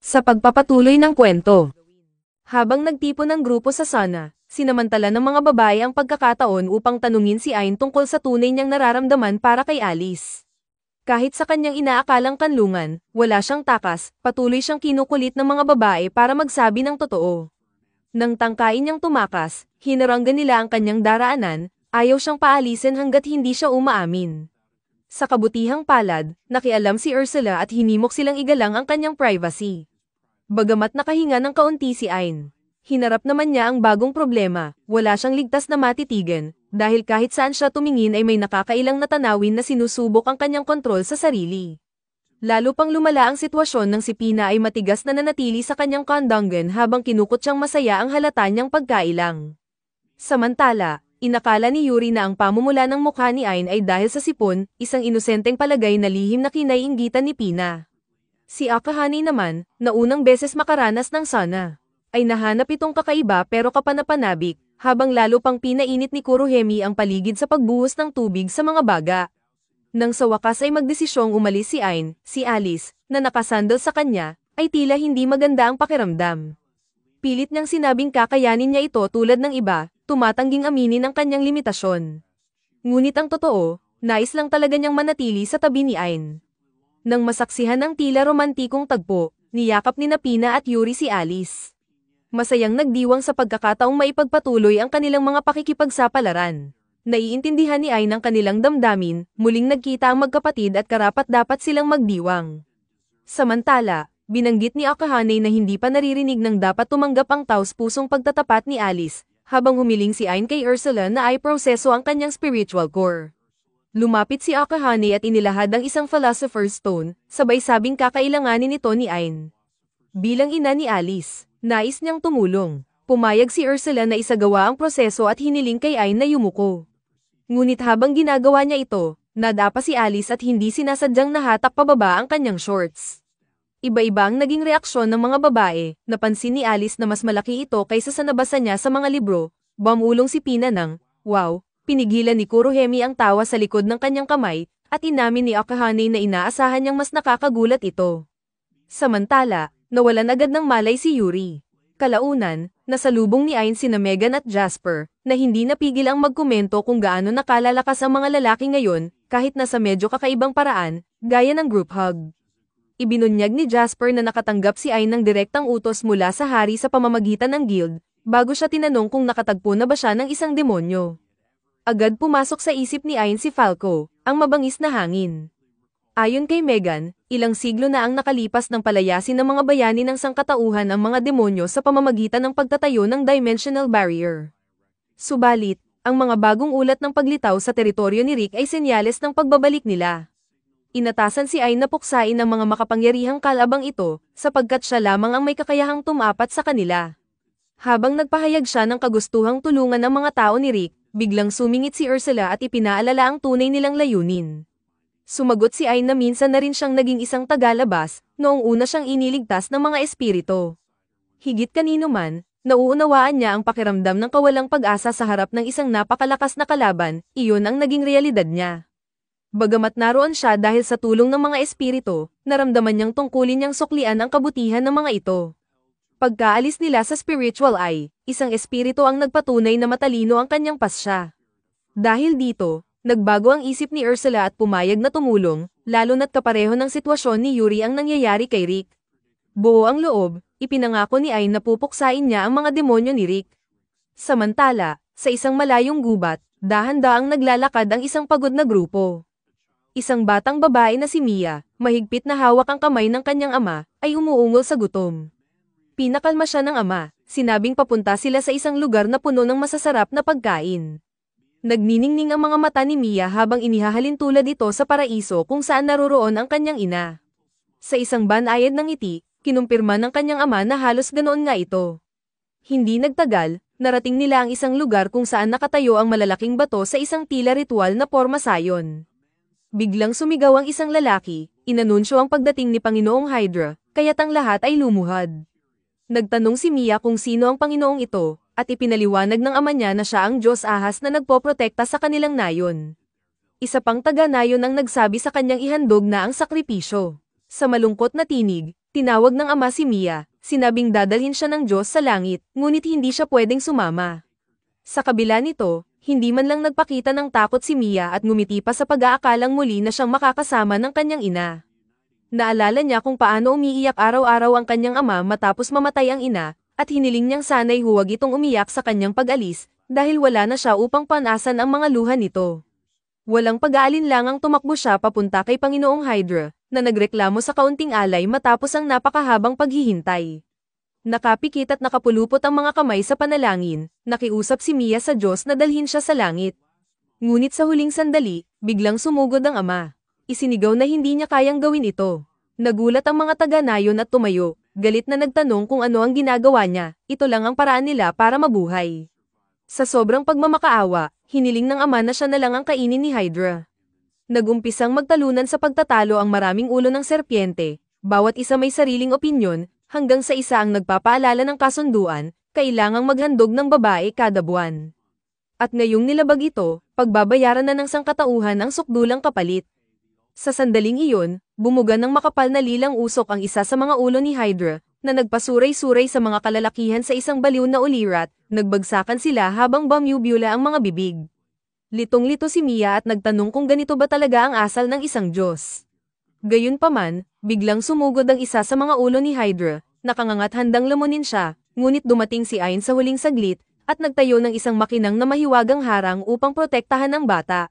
Sa pagpapatuloy ng kwento. Habang nagtipon ng grupo sa sana, sinamantala ng mga babae ang pagkakataon upang tanungin si Ain tungkol sa tunay niyang nararamdaman para kay Alice. Kahit sa kanyang inaakalang kanlungan, wala siyang takas, patuloy siyang kinukulit ng mga babae para magsabi ng totoo. Nang tangkain niyang tumakas, hinaranggan nila ang kanyang daraanan, ayaw siyang paalisin hanggat hindi siya umaamin. Sa kabutihang palad, nakialam si Ursula at hinimok silang igalang ang kanyang privacy. Bagamat nakahinga ng kaunti si Ain, hinarap naman niya ang bagong problema, wala siyang ligtas na matitigan, dahil kahit saan siya tumingin ay may nakakailang na tanawin na sinusubok ang kanyang kontrol sa sarili. Lalo pang lumala ang sitwasyon nang si Pina ay matigas na nanatili sa kanyang kandanggan habang kinukot siyang masaya ang halata niyang pagkailang. Samantala, inakala ni Yuri na ang pamumula ng mukha ni Ain ay dahil sa sipon, isang inosenteng palagay na lihim na kinaiinggitan ni Pina. Si Akahane naman, na unang beses makaranas ng sana, ay nahanap itong kakaiba pero kapanapanabik, habang lalo pang pinainit ni Kurohemi ang paligid sa pagbuhos ng tubig sa mga baga. Nang sa wakas ay magdesisyong umalis si Ain, si Alice, na nakasandal sa kanya, ay tila hindi maganda ang pakiramdam. Pilit niyang sinabing kakayanin niya ito tulad ng iba, tumatangging aminin ang kanyang limitasyon. Ngunit ang totoo, nais lang talaga niyang manatili sa tabi ni Ain. Nang masaksihan ang tila romantikong tagpo, niyakap ni Pina at Yuri si Alice. Masayang nagdiwang sa pagkakataong maipagpatuloy ang kanilang mga pakikipagsapalaran. Naiintindihan ni Ain ang kanilang damdamin, muling nagkita ang magkapatid at karapat-dapat silang magdiwang. Samantala, binanggit ni Akahane na hindi pa naririnig ng dapat tumanggap ang taos-pusong pagtatapat ni Alice, habang humiling si Ain kay Ursula na ay proseso ang kanyang spiritual core. Lumapit si Akahane at inilahad ang isang Philosopher's Stone, sabay sabing kakailanganin ito ni Ain. Bilang ina ni Alice, nais niyang tumulong. Pumayag si Ursula na isagawa ang proseso at hiniling kay Ain na yumuko. Ngunit habang ginagawa niya ito, nadapa si Alice at hindi sinasadyang nahatak pababa ang kanyang shorts. Iba-iba ang naging reaksyon ng mga babae, napansin ni Alice na mas malaki ito kaysa sa nabasa niya sa mga libro, bumulong si Pina ng, wow. Pinigilan ni Kurohemi ang tawa sa likod ng kanyang kamay, at inamin ni Akahane na inaasahan niyang mas nakakagulat ito. Samantala, nawalan agad ng malay si Yuri. Kalaunan, nasalubong ni Ain sina Megan at Jasper, na hindi napigil ang magkomento kung gaano nakalalakas ang mga lalaki ngayon, kahit nasa medyo kakaibang paraan, gaya ng group hug. Ibinunyag ni Jasper na nakatanggap si Ain ng direktang utos mula sa hari sa pamamagitan ng guild, bago siya tinanong kung nakatagpo na ba siya ng isang demonyo. Agad pumasok sa isip ni Ain si Falco, ang mabangis na hangin. Ayon kay Megan, ilang siglo na ang nakalipas ng palayasin ng mga bayani ng sangkatauhan ang mga demonyo sa pamamagitan ng pagtatayo ng dimensional barrier. Subalit, ang mga bagong ulat ng paglitaw sa teritoryo ni Rick ay senyales ng pagbabalik nila. Inatasan si Ain na puksain ang mga makapangyarihang kalabang ito, sapagkat siya lamang ang may kakayahang tumapat sa kanila. Habang nagpahayag siya ng kagustuhang tulungan ang mga tao ni Rick, biglang sumingit si Ursula at ipinaalala ang tunay nilang layunin. Sumagot si Ain na minsan na rin siyang naging isang tagalabas, noong una siyang iniligtas ng mga espiritu. Higit kanino man, nauunawaan niya ang pakiramdam ng kawalang pag-asa sa harap ng isang napakalakas na kalaban, iyon ang naging realidad niya. Bagamat naroon siya dahil sa tulong ng mga espiritu, naramdaman niyang tungkulin niyang suklian ang kabutihan ng mga ito. Pagkaalis nila sa spiritual eye, isang espiritu ang nagpatunay na matalino ang kanyang pasya. Dahil dito, nagbago ang isip ni Ursula at pumayag na tumulong, lalo na't kapareho ng sitwasyon ni Yuri ang nangyayari kay Rick. Buo ang loob, ipinangako ni Ain na pupuksain niya ang mga demonyo ni Rick. Samantala, sa isang malayong gubat, dahan-daang naglalakad ang isang pagod na grupo. Isang batang babae na si Mia, mahigpit na hawak ang kamay ng kanyang ama, ay umuungol sa gutom. Pinakalma siya ng ama, sinabing papunta sila sa isang lugar na puno ng masasarap na pagkain. Nagniningning ang mga mata ni Mia habang inihahalin tulad ito sa paraiso kung saan naroroon ang kanyang ina. Sa isang banayad ng ngiti, kinumpirma ng kanyang ama na halos ganoon nga ito. Hindi nagtagal, narating nila ang isang lugar kung saan nakatayo ang malalaking bato sa isang tila ritual na porma sayon. Biglang sumigaw ang isang lalaki, inanunsyo ang pagdating ni Panginoong Hydra, kaya't ang lahat ay lumuhad. Nagtanong si Mia kung sino ang Panginoong ito, at ipinaliwanag ng ama niya na siya ang Diyos Ahas na nagpoprotekta sa kanilang nayon. Isa pang taga-nayon ang nagsabi sa kanyang ihandog na ang sakripisyo. Sa malungkot na tinig, Tinawag ng ama si Mia, sinabing dadalhin siya ng Diyos sa langit, ngunit hindi siya pwedeng sumama. Sa kabila nito, hindi man lang nagpakita ng takot si Mia at ngumiti pa sa pag-aakalang muli na siyang makakasama ng kanyang ina. Naalala niya kung paano umiiyak araw-araw ang kanyang ama matapos mamatay ang ina, at hiniling niyang sana'y huwag itong umiyak sa kanyang pag-alis, dahil wala na siya upang panasan ang mga luha nito. Walang pag-aalinlangang tumakbo siya papunta kay Panginoong Hydra, na nagreklamo sa kaunting alay matapos ang napakahabang paghihintay. Nakapikit at nakapulupot ang mga kamay sa panalangin, nakiusap si Mia sa Diyos na dalhin siya sa langit. Ngunit sa huling sandali, biglang sumugod ang ama. Isinigaw na hindi niya kayang gawin ito. Nagulat ang mga taga-nayon at tumayo, galit na nagtanong kung ano ang ginagawa niya, ito lang ang paraan nila para mabuhay. Sa sobrang pagmamakaawa, hiniling ng ama na siya na lang ang kainin ni Hydra. Nagumpisang magtalunan sa pagtatalo ang maraming ulo ng serpiente, bawat isa may sariling opinyon, hanggang sa isa ang nagpapaalala ng kasunduan, kailangang maghandog ng babae kada buwan. At ngayong nilabag ito, pagbabayaran na ng sangkatauhan ang sukdulang kapalit. Sa sandaling iyon, bumuga ng makapal na lilang usok ang isa sa mga ulo ni Hydra, na nagpasuray-suray sa mga kalalakihan sa isang baliw na ulirat, nagbagsakan sila habang bumubula ang mga bibig. Litong-lito si Mia at nagtanong kung ganito ba talaga ang asal ng isang Diyos. Gayunpaman, biglang sumugod ang isa sa mga ulo ni Hydra, nakangangat handang lamunin siya, ngunit dumating si Ain sa huling saglit, at nagtayo ng isang makinang na mahiwagang harang upang protektahan ang bata.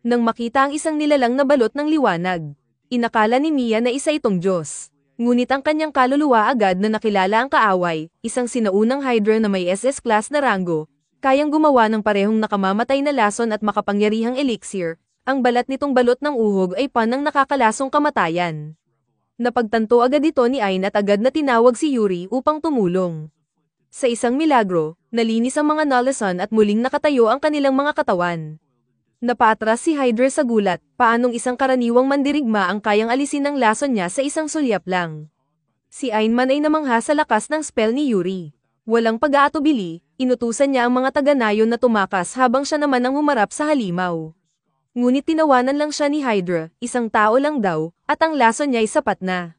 Nang makita ang isang nilalang na balot ng liwanag, inakala ni Mia na isa itong Diyos. Ngunit ang kanyang kaluluwa agad na nakilala ang kaaway, isang sinaunang Hydra na may SS class na rango, kayang gumawa ng parehong nakamamatay na lason at makapangyarihang elixir, ang balat nitong balot ng uhog ay panang nakakalasong kamatayan. Napagtanto agad ito ni Ain at agad na tinawag si Yuri upang tumulong. Sa isang milagro, nalinis ang mga Nalason at muling nakatayo ang kanilang mga katawan. Napaatras si Hydra sa gulat, paanong isang karaniwang mandirigma ang kayang alisin ng lason niya sa isang sulyap lang. Si Ain man ay namangha sa lakas ng spell ni Yuri. Walang pag-aatubili, inutusan niya ang mga taga-nayon na tumakas habang siya naman ang humarap sa halimaw. Ngunit tinawanan lang siya ni Hydra, isang tao lang daw, at ang lason niya ay sapat na.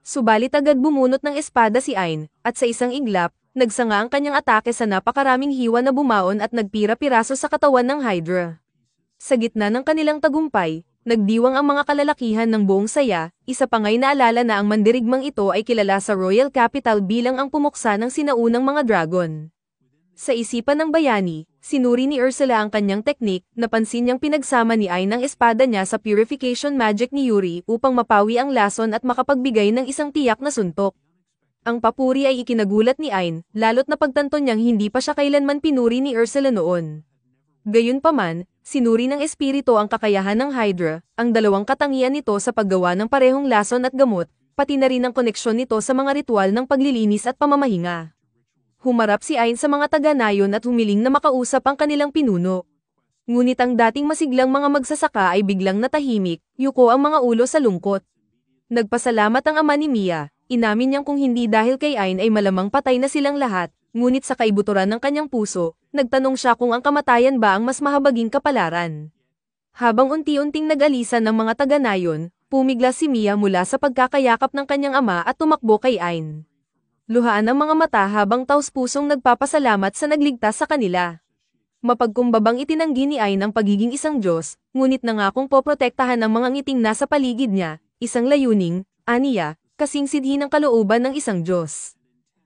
Subalit agad bumunot ng espada si Ain, at sa isang iglap, nagsanga ang kanyang atake sa napakaraming hiwa na bumaon at nagpira-piraso sa katawan ng Hydra. Sa gitna ng kanilang tagumpay, nagdiwang ang mga kalalakihan ng buong saya, isa pa nga'y naalala na ang mandirigmang ito ay kilala sa Royal Capital bilang ang pumuksa ng sinaunang mga dragon. Sa isipan ng bayani, sinuri ni Ursula ang kanyang teknik, napansin niyang pinagsama ni Ain ang espada niya sa purification magic ni Yuri upang mapawi ang lason at makapagbigay ng isang tiyak na suntok. Ang papuri ay ikinagulat ni Ain, lalo't napagtanto niyang hindi pa siya kailanman pinuri ni Ursula noon. Gayunpaman, sinuri ng espiritu ang kakayahan ng Hydra, ang dalawang katangian nito sa paggawa ng parehong lason at gamot, pati na rin ang koneksyon nito sa mga ritual ng paglilinis at pamamahinga. Humarap si Ain sa mga taga-nayon at humiling na makausap ang kanilang pinuno. Ngunit ang dating masiglang mga magsasaka ay biglang natahimik, yuko ang mga ulo sa lungkot. Nagpasalamat ang ama ni Mia, inamin niyang kung hindi dahil kay Ain ay malamang patay na silang lahat, ngunit sa kaibuturan ng kanyang puso, nagtanong siya kung ang kamatayan ba ang mas mahabaging kapalaran. Habang unti-unting nag-alisan ng mga taga-nayon, pumiglas si Mia mula sa pagkakayakap ng kanyang ama at tumakbo kay Ain. Luhaan ang mga mata habang taos-pusong nagpapasalamat sa nagligtas sa kanila. Mapagkumbabang itinanggi ni Ain ang pagiging isang Diyos, ngunit nangakong poprotektahan ang mga ngiting nasa paligid niya, isang layuning, aniya, kasing sidhi ng kalooban ng isang Diyos.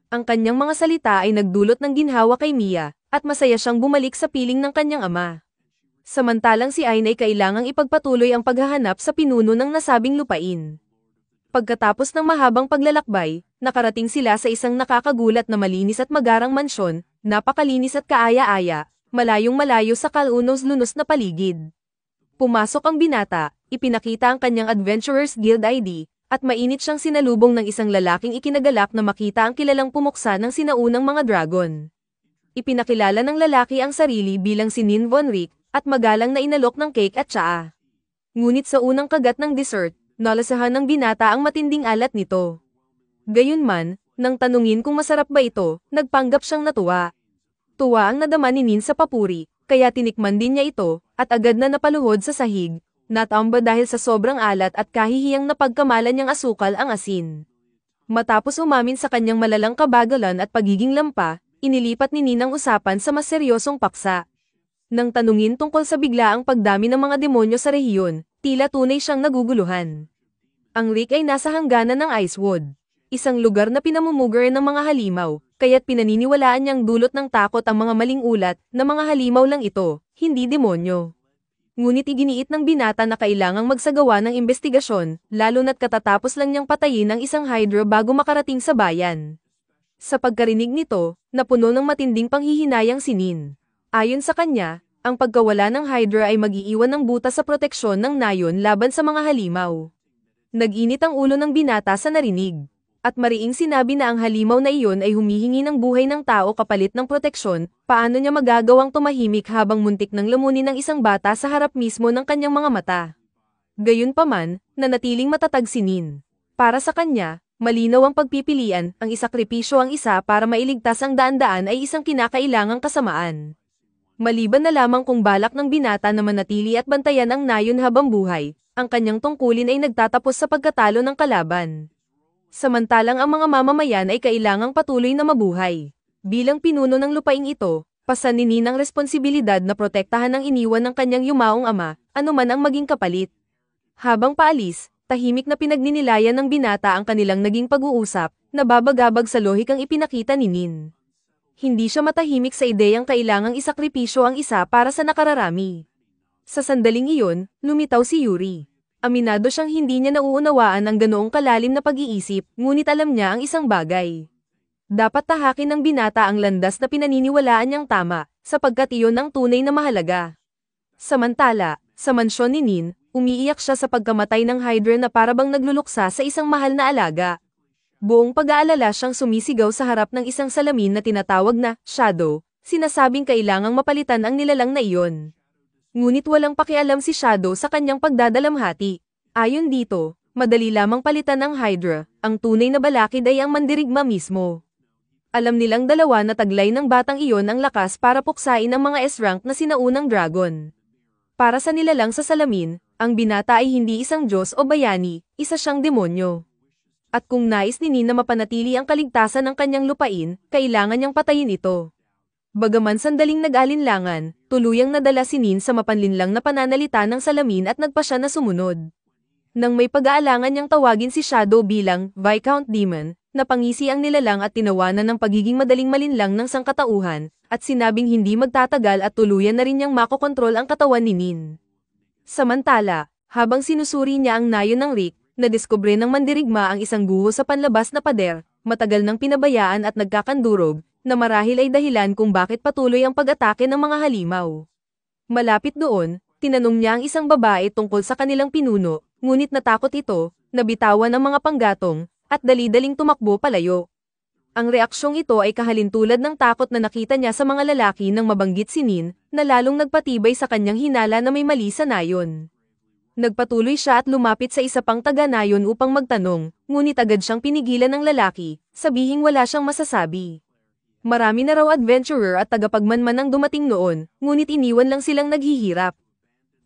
Ang kanyang mga salita ay nagdulot ng ginhawa kay Mia, at masaya siyang bumalik sa piling ng kanyang ama. Samantalang si Ain ay kailangang ipagpatuloy ang paghahanap sa pinuno ng nasabing lupain. Pagkatapos ng mahabang paglalakbay, nakarating sila sa isang nakakagulat na malinis at magarang mansyon, napakalinis at kaaya-aya, malayong-malayo sa kalunos-lunos na paligid. Pumasok ang binata, ipinakita ang kanyang Adventurers Guild ID, at mainit siyang sinalubong ng isang lalaking ikinagalak na makita ang kilalang pumuksa ng sinaunang mga dragon. Ipinakilala ng lalaki ang sarili bilang si Nin Von Rick, at magalang na inalok ng cake at tsaa. Ngunit sa unang kagat ng dessert, nalasahan ng binata ang matinding alat nito. Gayunman, nang tanungin kung masarap ba ito, nagpanggap siyang natuwa. Tuwa ang nadama ni Nin sa papuri, kaya tinikman din niya ito, at agad na napaluhod sa sahig. Natamba dahil sa sobrang alat at kahihiyang napagkamalan niyang asukal ang asin. Matapos umamin sa kanyang malalang kabagalan at pagiging lampa, inilipat ni Nin ang usapan sa mas seryosong paksa. Nang tanungin tungkol sa biglaang pagdami ng mga demonyo sa rehiyon, tila tunay siyang naguguluhan. Ang Rick ay nasa hangganan ng Icewood, isang lugar na pinamumuguran ng mga halimaw, kaya't pinaniniwalaan niyang dulot ng takot ang mga maling ulat na mga halimaw lang ito, hindi demonyo. Ngunit iginiit ng binata na kailangang magsagawa ng investigasyon, lalo na't katatapos lang niyang patayin ang isang Hydra bago makarating sa bayan. Sa pagkarinig nito, napuno ng matinding panghihinayang si Nin. Ayon sa kanya, ang pagkawala ng Hydra ay mag-iiwan ng butas sa proteksyon ng nayon laban sa mga halimaw. Nag-init ang ulo ng binata sa narinig. At mariing sinabi na ang halimaw na iyon ay humihingi ng buhay ng tao kapalit ng proteksyon, paano niya magagawang tumahimik habang muntik ng lamunin ng isang bata sa harap mismo ng kanyang mga mata. Gayunpaman, nanatiling matatag si Nin. Para sa kanya, malinaw ang pagpipilian, ang isakripisyo ang isa para mailigtas ang daan-daan ay isang kinakailangang kasamaan. Maliban na lamang kung balak ng binata na manatili at bantayan ang nayon habang buhay, ang kanyang tungkulin ay nagtatapos sa pagkatalo ng kalaban. Samantalang ang mga mamamayan ay kailangang patuloy na mabuhay. Bilang pinuno ng lupaing ito, pasan ni Nin ang responsibilidad na protektahan ang iniwan ng kanyang yumaong ama, anuman ang maging kapalit. Habang paalis, tahimik na pinagninilayan ng binata ang kanilang naging pag-uusap, nababagabag sa lohikang ipinakita ni Nin. Hindi siya matahimik sa ideyang kailangang isakripisyo ang isa para sa nakararami. Sa sandaling iyon, lumitaw si Yuri. Aminado siyang hindi niya nauunawaan ang ganoong kalalim na pag-iisip, ngunit alam niya ang isang bagay. Dapat tahakin ng binata ang landas na pinaniniwalaan niyang tama, sapagkat iyon ang tunay na mahalaga. Samantala, sa mansyon ni Nin, umiiyak siya sa pagkamatay ng Hydra na parabang nagluluksa sa isang mahal na alaga. Buong pag-aalala siyang sumisigaw sa harap ng isang salamin na tinatawag na Shadow, sinasabing kailangang mapalitan ang nilalang na iyon. Ngunit walang pakialam si Shadow sa kanyang pagdadalamhati. Ayon dito, madali lamang palitan ang Hydra, ang tunay na balakid ay ang mandirigma mismo. Alam nilang dalawa na taglay ng batang iyon ang lakas para puksain ang mga S-rank na sinaunang dragon. Para sa nilalang sa salamin, ang binata ay hindi isang Diyos o bayani, isa siyang demonyo. At kung nais ni Nin na mapanatili ang kaligtasan ng kanyang lupain, kailangan niyang patayin ito. Bagaman sandaling nag-alinlangan, tuluyang nadala si Nin sa mapanlinlang na pananalita ng salamin at nagpa siya na sumunod. Nang may pag-aalangan niyang tawagin si Shadow bilang Viscount Demon, napangisi ang nilalang at tinawanan ng pagiging madaling malinlang ng sangkatauhan, at sinabing hindi magtatagal at tuluyan na rin niyang makokontrol ang katawan ni Nin. Samantala, habang sinusuri niya ang nayon ng Rick, nadiskubre ng mandirigma ang isang guho sa panlabas na pader, matagal nang pinabayaan at nagkakandurog, na marahil ay dahilan kung bakit patuloy ang pag-atake ng mga halimaw. Malapit doon, tinanong niya ang isang babae tungkol sa kanilang pinuno, ngunit natakot ito, nabitawan ang mga panggatong, at dali-daling tumakbo palayo. Ang reaksyong ito ay kahalintulad ng takot na nakita niya sa mga lalaki nang mabanggit si Nin, na lalong nagpatibay sa kanyang hinala na may mali sa nayon. Nagpatuloy siya at lumapit sa isa pang taga-nayon upang magtanong, ngunit agad siyang pinigilan ng lalaki, sabihing wala siyang masasabi. Marami na raw adventurer at tagapagmanman ang dumating noon, ngunit iniwan lang silang naghihirap.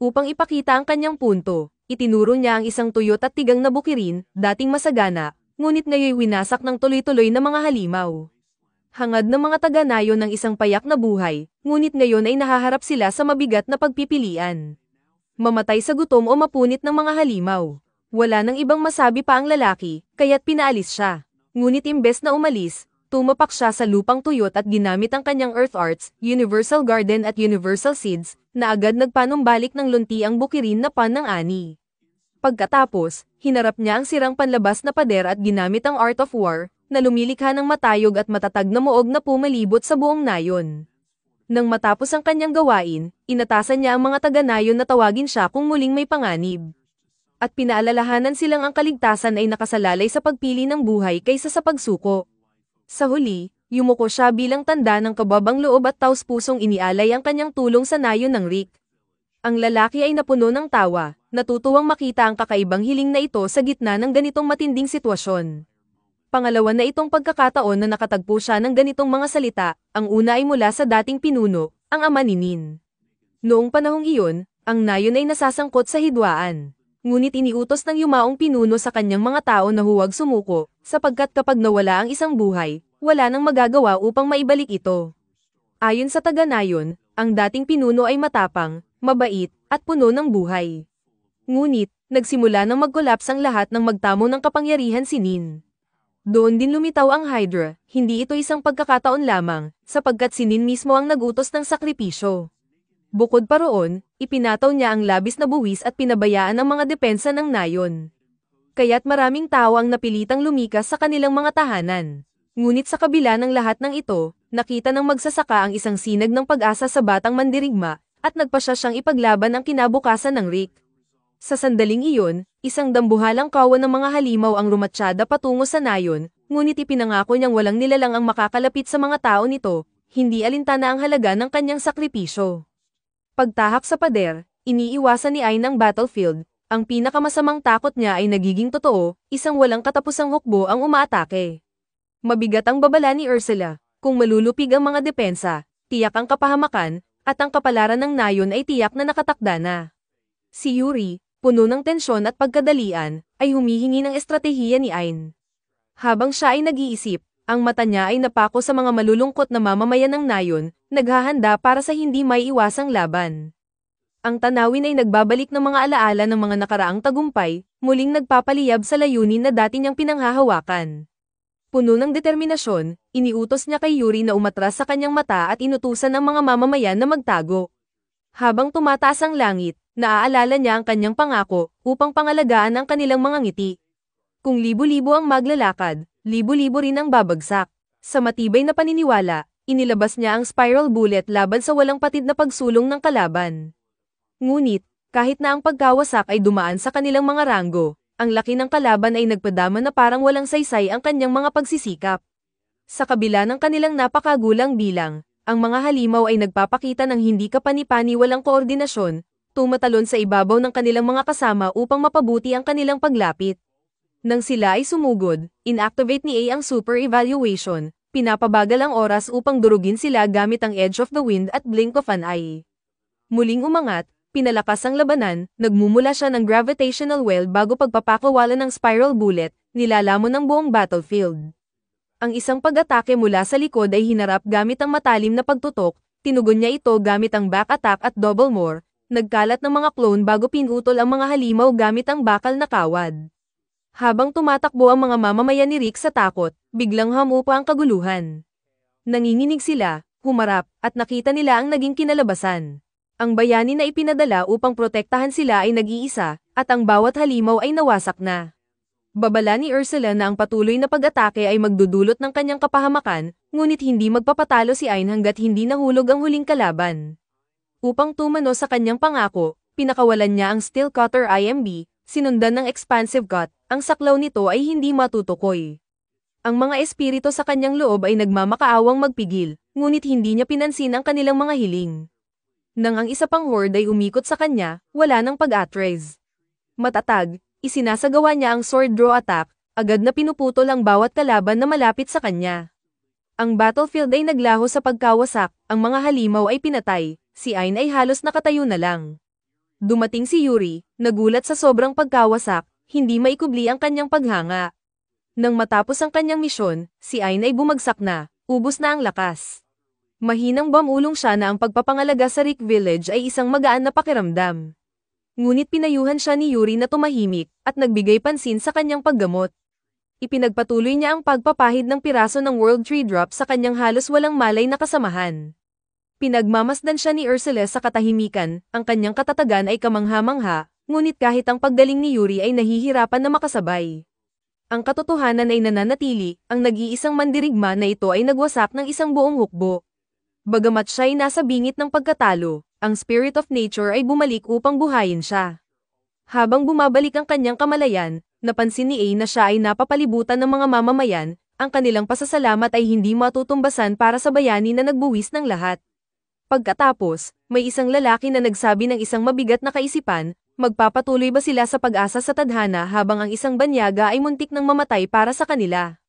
Upang ipakita ang kanyang punto, itinuro niya ang isang tuyot at tigang na bukirin, dating masagana, ngunit ngayon winasak ng tuloy-tuloy na mga halimaw. Hangad ng mga taga-nayon ng isang payak na buhay, ngunit ngayon ay nahaharap sila sa mabigat na pagpipilian. Mamatay sa gutom o mapunit ng mga halimaw. Wala nang ibang masabi pa ang lalaki, kaya't pinaalis siya. Ngunit imbes na umalis, tumapak siya sa lupang tuyot at ginamit ang kanyang Earth Arts, Universal Garden at Universal Seeds, na agad nagpanumbalik ng lunti ang bukirin na pan ng ani. Pagkatapos, hinarap niya ang sirang panlabas na pader at ginamit ang Art of War, na lumilikha ng matayog at matatag na muog na pumalibot sa buong nayon. Nang matapos ang kanyang gawain, inatasan niya ang mga taga-nayon na tawagin siya kung muling may panganib. At pinaalalahanan silang ang kaligtasan ay nakasalalay sa pagpili ng buhay kaysa sa pagsuko. Sa huli, yumuko siya bilang tanda ng kababang loob at taos-pusong inialay ang kanyang tulong sa nayon ng Rick. Ang lalaki ay napuno ng tawa, natutuwang makita ang kakaibang hiling na ito sa gitna ng ganitong matinding sitwasyon. Pangalawa na itong pagkakataon na nakatagpo siya ng ganitong mga salita, ang una ay mula sa dating pinuno, ang ama ni Nin. Noong panahong iyon, ang nayon ay nasasangkot sa hidwaan. Ngunit iniutos ng yumaong pinuno sa kanyang mga tao na huwag sumuko, sapagkat kapag nawala ang isang buhay, wala nang magagawa upang maibalik ito. Ayon sa taga-nayon, ang dating pinuno ay matapang, mabait, at puno ng buhay. Ngunit, nagsimula nang mag-collapse ang lahat ng magtamo ng kapangyarihan si Nin. Doon din lumitaw ang Hydra, hindi ito isang pagkakataon lamang, sapagkat si Nin mismo ang nagutos ng sakripisyo. Bukod pa roon, ipinataw niya ang labis na buwis at pinabayaan ang mga depensa ng nayon. Kaya't maraming tao ang napilitang lumikas sa kanilang mga tahanan. Ngunit sa kabila ng lahat ng ito, nakita ng magsasaka ang isang sinag ng pag-asa sa batang mandirigma, at nagpasya siyang ipaglaban ang kinabukasan ng Rick. Sa sandaling iyon, isang dambuhalang kawan ng mga halimaw ang rumatsyada patungo sa nayon, ngunit ipinangako niyang walang nilalang ang makakalapit sa mga tao nito, hindi alintana ang halaga ng kanyang sakripisyo. Pagtahak sa pader, iniiwasan ni Ayn ang battlefield, ang pinakamasamang takot niya ay nagiging totoo, isang walang katapusang hukbo ang umaatake. Mabigat ang babala ni Ursula, kung malulupig ang mga depensa, tiyak ang kapahamakan, at ang kapalaran ng nayon ay tiyak na nakatakda na. Si Yuri, puno ng tensyon at pagkadalian, ay humihingi ng estratehiya ni Ayn. Habang siya ay nag-iisip, ang mata niya ay napako sa mga malulungkot na mamamayan ng nayon, naghahanda para sa hindi maiiwasang laban. Ang tanawin ay nagbabalik ng mga alaala ng mga nakaraang tagumpay, muling nagpapaliyab sa layunin na dati niyang pinanghahawakan. Puno ng determinasyon, iniutos niya kay Yuri na umatras sa kanyang mata at inutusan ng mga mamamayan na magtago. Habang tumataas ang langit, naaalala niya ang kanyang pangako upang pangalagaan ang kanilang mga ngiti. Kung libo-libo ang maglalakad, libo-libo rin ang babagsak. Sa matibay na paniniwala, inilabas niya ang spiral bullet laban sa walang patid na pagsulong ng kalaban. Ngunit, kahit na ang pagkawasak ay dumaan sa kanilang mga ranggo, ang laki ng kalaban ay nagpadama na parang walang saysay ang kanyang mga pagsisikap. Sa kabila ng kanilang napakagulang bilang, ang mga halimaw ay nagpapakita ng hindi kapani-paniwalang koordinasyon, tumatalon sa ibabaw ng kanilang mga kasama upang mapabuti ang kanilang paglapit. Nang sila ay sumugod, inactivate ni A ang super evaluation, pinapabagal ang oras upang durugin sila gamit ang edge of the wind at blink of an eye. Muling umangat, pinalakas ang labanan, nagmumula siya ng gravitational well bago pagpapakawalan ng spiral bullet, nilalamon ng buong battlefield. Ang isang pag-atake mula sa likod ay hinarap gamit ang matalim na pagtutok, tinugon niya ito gamit ang back attack at double more, nagkalat ng mga clone bago pinutol ang mga halimaw gamit ang bakal na kawad. Habang tumatakbo ang mga mamamayan ni Rick sa takot, biglang hamupa ang kaguluhan. Nanginginig sila, humarap, at nakita nila ang naging kinalabasan. Ang bayani na ipinadala upang protektahan sila ay nag-iisa, at ang bawat halimaw ay nawasak na. Babala ni Ursula na ang patuloy na pag-atake ay magdudulot ng kanyang kapahamakan, ngunit hindi magpapatalo si Ayn hanggat hindi nahulog ang huling kalaban. Upang tumano sa kanyang pangako, pinakawalan niya ang Steel Cutter IMB, sinundan ng Expansive Cut, ang saklaw nito ay hindi matutukoy. Ang mga espiritu sa kanyang loob ay nagmamakaawang magpigil, ngunit hindi niya pinansin ang kanilang mga hiling. Nang ang isa pang horde ay umikot sa kanya, wala nang pag-atres. Matatag, isinasagawa niya ang sword draw attack, agad na pinuputol ang bawat kalaban na malapit sa kanya. Ang battlefield ay naglaho sa pagkawasak, ang mga halimaw ay pinatay, si Ayn ay halos nakatayo na lang. Dumating si Yuri, nagulat sa sobrang pagkawasak, hindi maikubli ang kanyang paghanga. Nang matapos ang kanyang misyon, si Ayn ay bumagsak na, ubos na ang lakas. Mahinang bamulong siya na ang pagpapangalaga sa Rick Village ay isang magaan na pakiramdam. Ngunit pinayuhan siya ni Yuri na tumahimik, at nagbigay pansin sa kanyang paggamot. Ipinagpatuloy niya ang pagpapahid ng piraso ng World Tree Drop sa kanyang halos walang malay na kasamahan. Pinagmamasdan siya ni Ursula sa katahimikan, ang kanyang katatagan ay kamangha-mangha, ngunit kahit ang paggaling ni Yuri ay nahihirapan na makasabay. Ang katotohanan ay nananatili, ang nag-iisang mandirigma na ito ay nagwasak ng isang buong hukbo. Bagamat siya ay nasa bingit ng pagkatalo, ang spirit of nature ay bumalik upang buhayin siya. Habang bumabalik ang kanyang kamalayan, napansin ni A na siya ay napapalibutan ng mga mamamayan, ang kanilang pasasalamat ay hindi matutumbasan para sa bayani na nagbuwis ng lahat. Pagkatapos, may isang lalaki na nagsabi ng isang mabigat na kaisipan, magpapatuloy ba sila sa pag-asa sa tadhana habang ang isang banyaga ay muntik ng mamatay para sa kanila?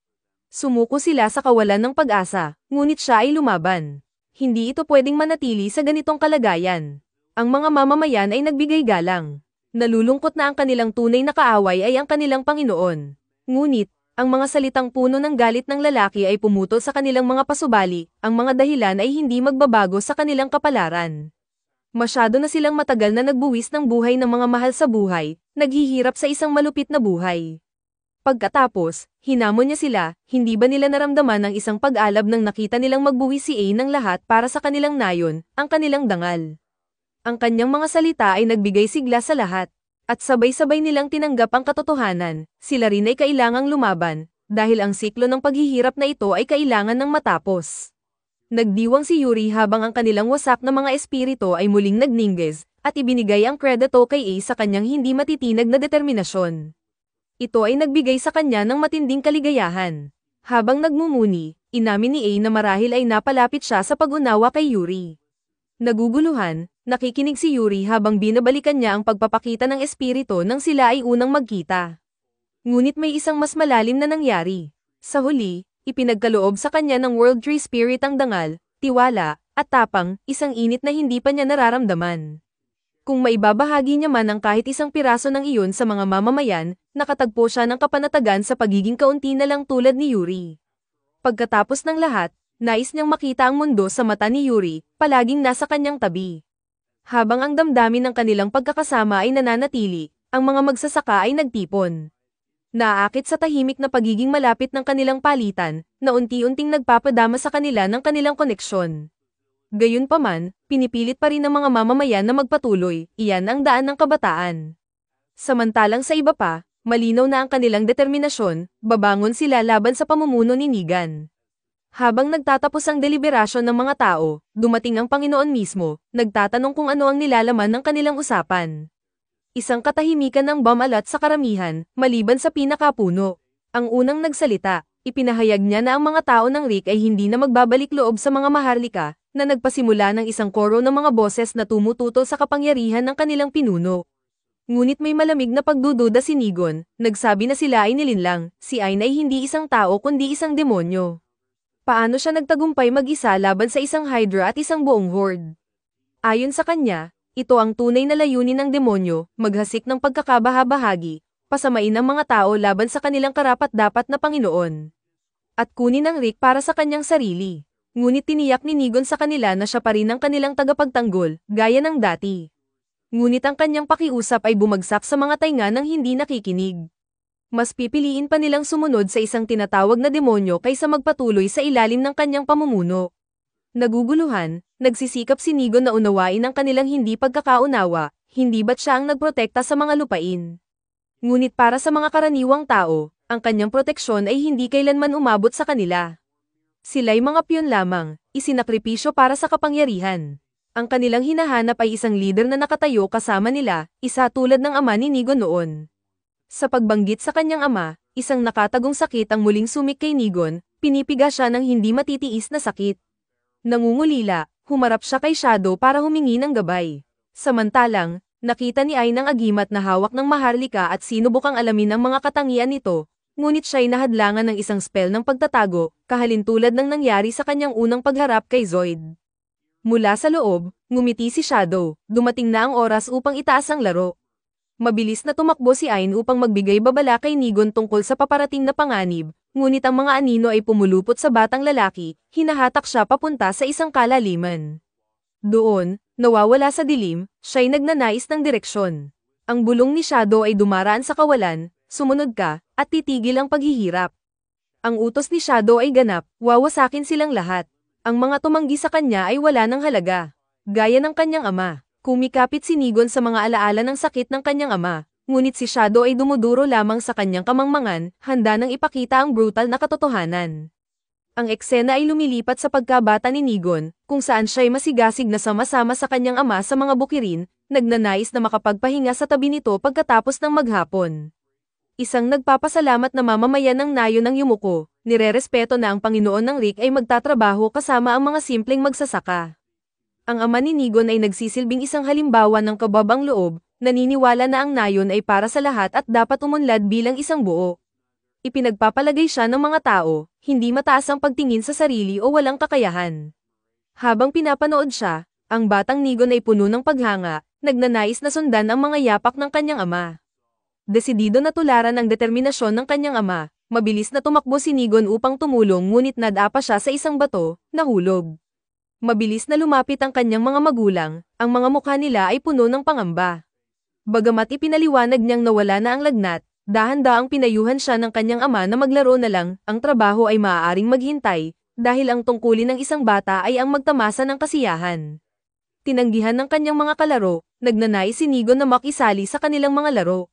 Sumuko sila sa kawalan ng pag-asa, ngunit siya ay lumaban. Hindi ito pwedeng manatili sa ganitong kalagayan. Ang mga mamamayan ay nagbigay galang. Nalulungkot na ang kanilang tunay na kaaway ay ang kanilang Panginoon. Ngunit, ang mga salitang puno ng galit ng lalaki ay pumutol sa kanilang mga pasubali, ang mga dahilan ay hindi magbabago sa kanilang kapalaran. Masyado na silang matagal na nagbuwis ng buhay ng mga mahal sa buhay, naghihirap sa isang malupit na buhay. Pagkatapos, hinamon niya sila, hindi ba nila naramdaman ang isang pag-alab nang nakita nilang magbuwis si A ng lahat para sa kanilang nayon, ang kanilang dangal. Ang kanyang mga salita ay nagbigay sigla sa lahat. At sabay-sabay nilang tinanggap ang katotohanan, sila rin ay kailangang lumaban, dahil ang siklo ng paghihirap na ito ay kailangan ng matapos. Nagdiwang si Yuri habang ang kanilang wasak na mga espirito ay muling nagningges, at ibinigay ang kredito kay A sa kanyang hindi matitinag na determinasyon. Ito ay nagbigay sa kanya ng matinding kaligayahan. Habang nagmumuni, inamin ni A na marahil ay napalapit siya sa pag-unawa kay Yuri. Naguguluhan, nakikinig si Yuri habang binabalikan niya ang pagpapakita ng espiritu nang sila ay unang magkita. Ngunit may isang mas malalim na nangyari. Sa huli, ipinagkaloob sa kanya ng World Tree Spirit ang dangal, tiwala, at tapang, isang init na hindi pa niya nararamdaman. Kung maibabahagi niya man ang kahit isang piraso ng iyon sa mga mamamayan, nakatagpo siya ng kapanatagan sa pagiging kaunti na lang tulad ni Yuri. Pagkatapos ng lahat, nais niyang makita ang mundo sa mata ni Yuri, palaging nasa kanyang tabi. Habang ang damdamin ng kanilang pagkakasama ay nananatili, ang mga magsasaka ay nagtipon. Naaakit sa tahimik na pagiging malapit ng kanilang palitan, na unti-unting nagpapadama sa kanila ng kanilang koneksyon. Gayunpaman, pinipilit pa rin ng mga mamamayan na magpatuloy, iyan ang daan ng kabataan. Samantalang sa iba pa, malinaw na ang kanilang determinasyon, babangon sila laban sa pamumuno ni Negan. Habang nagtatapos ang deliberasyon ng mga tao, dumating ang Panginoon mismo, nagtatanong kung ano ang nilalaman ng kanilang usapan. Isang katahimikan ng bumalat sa karamihan, maliban sa pinakapuno. Ang unang nagsalita, ipinahayag niya na ang mga tao ng Rick ay hindi na magbabalik loob sa mga maharlika, na nagpasimula ng isang koro ng mga boses na tumututol sa kapangyarihan ng kanilang pinuno. Ngunit may malamig na pagdududa si Negan, nagsabi na sila ay nilinlang, si Ain ay hindi isang tao kundi isang demonyo. Paano siya nagtagumpay mag-isa laban sa isang Hydra at isang buong horde? Ayon sa kanya, ito ang tunay na layunin ng demonyo, maghasik ng pagkakabahabahagi, pasamain ang mga tao laban sa kanilang karapat-dapat na Panginoon. At kunin ang Rick para sa kanyang sarili. Ngunit tiniyak ni Negan sa kanila na siya pa rin ang kanilang tagapagtanggol, gaya ng dati. Ngunit ang kanyang pakiusap ay bumagsak sa mga tainga ng hindi nakikinig. Mas pipiliin pa nilang sumunod sa isang tinatawag na demonyo kaysa magpatuloy sa ilalim ng kanyang pamumuno. Naguguluhan, nagsisikap si Negan na unawain ang kanilang hindi pagkakaunawa, hindi ba't siya ang nagprotekta sa mga lupain. Ngunit para sa mga karaniwang tao, ang kanyang proteksyon ay hindi kailanman umabot sa kanila. Sila'y mga piyon lamang, isinakripisyo para sa kapangyarihan. Ang kanilang hinahanap ay isang leader na nakatayo kasama nila, isa tulad ng ama ni Negan noon. Sa pagbanggit sa kanyang ama, isang nakatagong sakit ang muling sumik kay Negan, pinipiga siya ng hindi matitiis na sakit. Nangungulila, humarap siya kay Shadow para humingi ng gabay. Samantalang, nakita ni Ain ang agimat na hawak ng maharlika at sinubukang alamin ang mga katangian nito, ngunit siya'y nahadlangan ng isang spell ng pagtatago, kahalintulad ng nangyari sa kanyang unang pagharap kay Zoid. Mula sa loob, ngumiti si Shadow, dumating na ang oras upang itaas ang laro. Mabilis na tumakbo si Ain upang magbigay babala kay Negan tungkol sa paparating na panganib, ngunit ang mga anino ay pumulupot sa batang lalaki, hinahatak siya papunta sa isang kalaliman. Doon, nawawala sa dilim, siya'y nagnanais ng direksyon. Ang bulong ni Shadow ay dumaraan sa kawalan, sumunod ka, at titigil ang paghihirap. Ang utos ni Shadow ay ganap, wawasakin silang lahat. Ang mga tumanggi sa kanya ay wala ng halaga. Gaya ng kanyang ama. Kumikapit si Negan sa mga alaala ng sakit ng kanyang ama, ngunit si Shadow ay dumuduro lamang sa kanyang kamangmangan, handa nang ipakita ang brutal na katotohanan. Ang eksena ay lumilipat sa pagkabata ni Negan, kung saan siya'y masigasig na sama-sama sa kanyang ama sa mga bukirin, nagnanais na makapagpahinga sa tabi nito pagkatapos ng maghapon. Isang nagpapasalamat na mamamayan ng nayon ng yumuko, nirerespeto na ang Panginoon ng Rick ay magtatrabaho kasama ang mga simpleng magsasaka. Ang ama ni Negan ay nagsisilbing isang halimbawa ng kababang loob, naniniwala na ang nayon ay para sa lahat at dapat umunlad bilang isang buo. Ipinagpapalagay siya ng mga tao, hindi mataas ang pagtingin sa sarili o walang kakayahan. Habang pinapanood siya, ang batang Negan ay puno ng paghanga, nagnanais na sundan ang mga yapak ng kanyang ama. Desidido na tularan ang determinasyon ng kanyang ama, mabilis na tumakbo si Nigon upang tumulong ngunit nadapa siya sa isang bato, nahulog. Mabilis na lumapit ang kanyang mga magulang, ang mga mukha nila ay puno ng pangamba. Bagamat ipinaliwanag niyang nawala na ang lagnat, dahan-daang pinayuhan siya ng kanyang ama na maglaro na lang, ang trabaho ay maaaring maghintay, dahil ang tungkulin ng isang bata ay ang magtamasa ng kasiyahan. Tinanggihan ng kanyang mga kalaro, nagnanais si Nigon na makisali sa kanilang mga laro.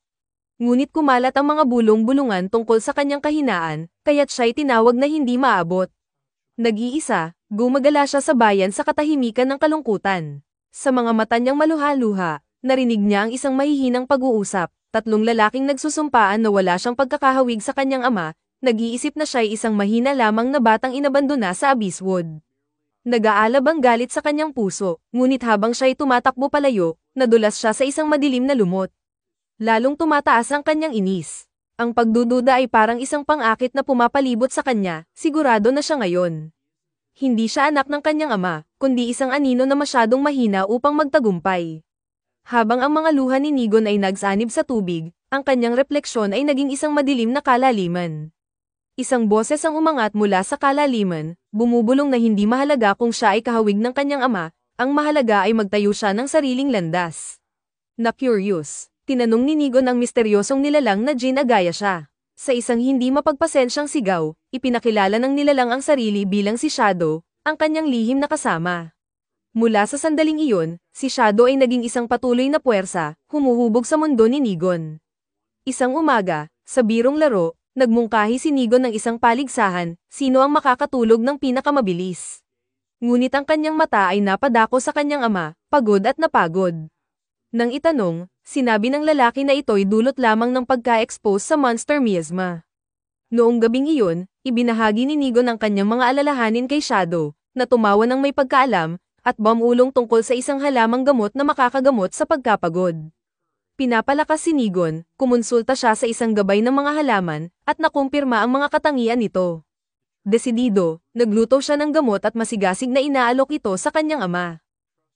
Ngunit kumalat ang mga bulong-bulungan tungkol sa kanyang kahinaan, kaya't siya'y tinawag na hindi maabot. Nag-iisa, gumagala siya sa bayan sa katahimikan ng kalungkutan. Sa mga mata niyang maluha-luha, narinig niya ang isang mahihinang pag-uusap, tatlong lalaking nagsusumpaan na wala siyang pagkakahawig sa kanyang ama, nag-iisip na siya'y isang mahina lamang na batang inabandona sa Abysswood. Nag-aalab ang galit sa kanyang puso, ngunit habang siya'y tumatakbo palayo, nadulas siya sa isang madilim na lumot. Lalong tumataas ang kanyang inis. Ang pagdududa ay parang isang pang-akit na pumapalibot sa kanya, sigurado na siya ngayon. Hindi siya anak ng kanyang ama, kundi isang anino na masyadong mahina upang magtagumpay. Habang ang mga luha ni Nigon ay nagsanib sa tubig, ang kanyang refleksyon ay naging isang madilim na kalaliman. Isang boses ang umangat mula sa kalaliman, bumubulong na hindi mahalaga kung siya ay kahawig ng kanyang ama, ang mahalaga ay magtayo siya ng sariling landas. Na-curious, tinanong ni Nigon ang misteryosong nilalang na Jin Agaya siya. Sa isang hindi mapagpasensyang sigaw, ipinakilala ng nilalang ang sarili bilang si Shadow, ang kanyang lihim na kasama. Mula sa sandaling iyon, si Shadow ay naging isang patuloy na puwersa, humuhubog sa mundo ni Nigon. Isang umaga, sa birong laro, nagmungkahi si Nigon ng isang paligsahan, sino ang makakatulog ng pinakamabilis. Ngunit ang kanyang mata ay napadako sa kanyang ama, pagod at napagod. Nang itanong, sinabi ng lalaki na ito'y dulot lamang ng pagka-expose sa monster miasma. Noong gabing iyon, ibinahagi ni Nigon ang kanyang mga alalahanin kay Shadow, na tumawa ng may pagkaalam, at bumulong tungkol sa isang halamang gamot na makakagamot sa pagkapagod. Pinapalakas si Nigon, kumonsulta siya sa isang gabay ng mga halaman, at nakumpirma ang mga katangian nito. Desidido, nagluto siya ng gamot at masigasig na inaalok ito sa kanyang ama.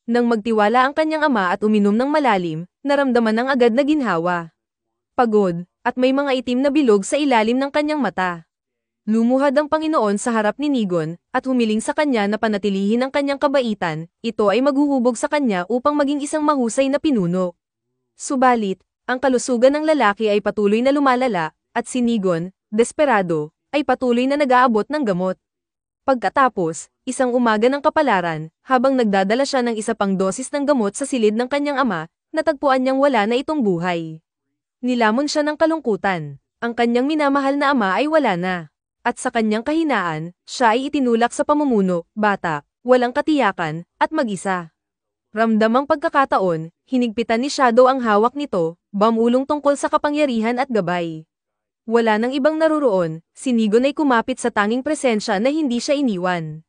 Nang magtiwala ang kanyang ama at uminom ng malalim, naramdaman ng agad na ginhawa. Pagod, at may mga itim na bilog sa ilalim ng kanyang mata. Lumuhad ang Panginoon sa harap ni Nigon, at humiling sa kanya na panatilihin ang kanyang kabaitan, ito ay maghuhubog sa kanya upang maging isang mahusay na pinuno. Subalit, ang kalusugan ng lalaki ay patuloy na lumalala, at si Nigon, desperado, ay patuloy na nag-aabot ng gamot. Pagkatapos, isang umaga ng kapalaran, habang nagdadala siya ng isa pang dosis ng gamot sa silid ng kanyang ama, natagpuan niyang wala na itong buhay. Nilamon siya ng kalungkutan. Ang kanyang minamahal na ama ay wala na. At sa kanyang kahinaan, siya ay itinulak sa pamumuno, bata, walang katiyakan, at mag-isa. Ramdamang pagkakataon, hinigpitan ni Shadow ang hawak nito, bumulong tungkol sa kapangyarihan at gabay. Wala nang ibang naruroon, si Nigon ay kumapit sa tanging presensya na hindi siya iniwan.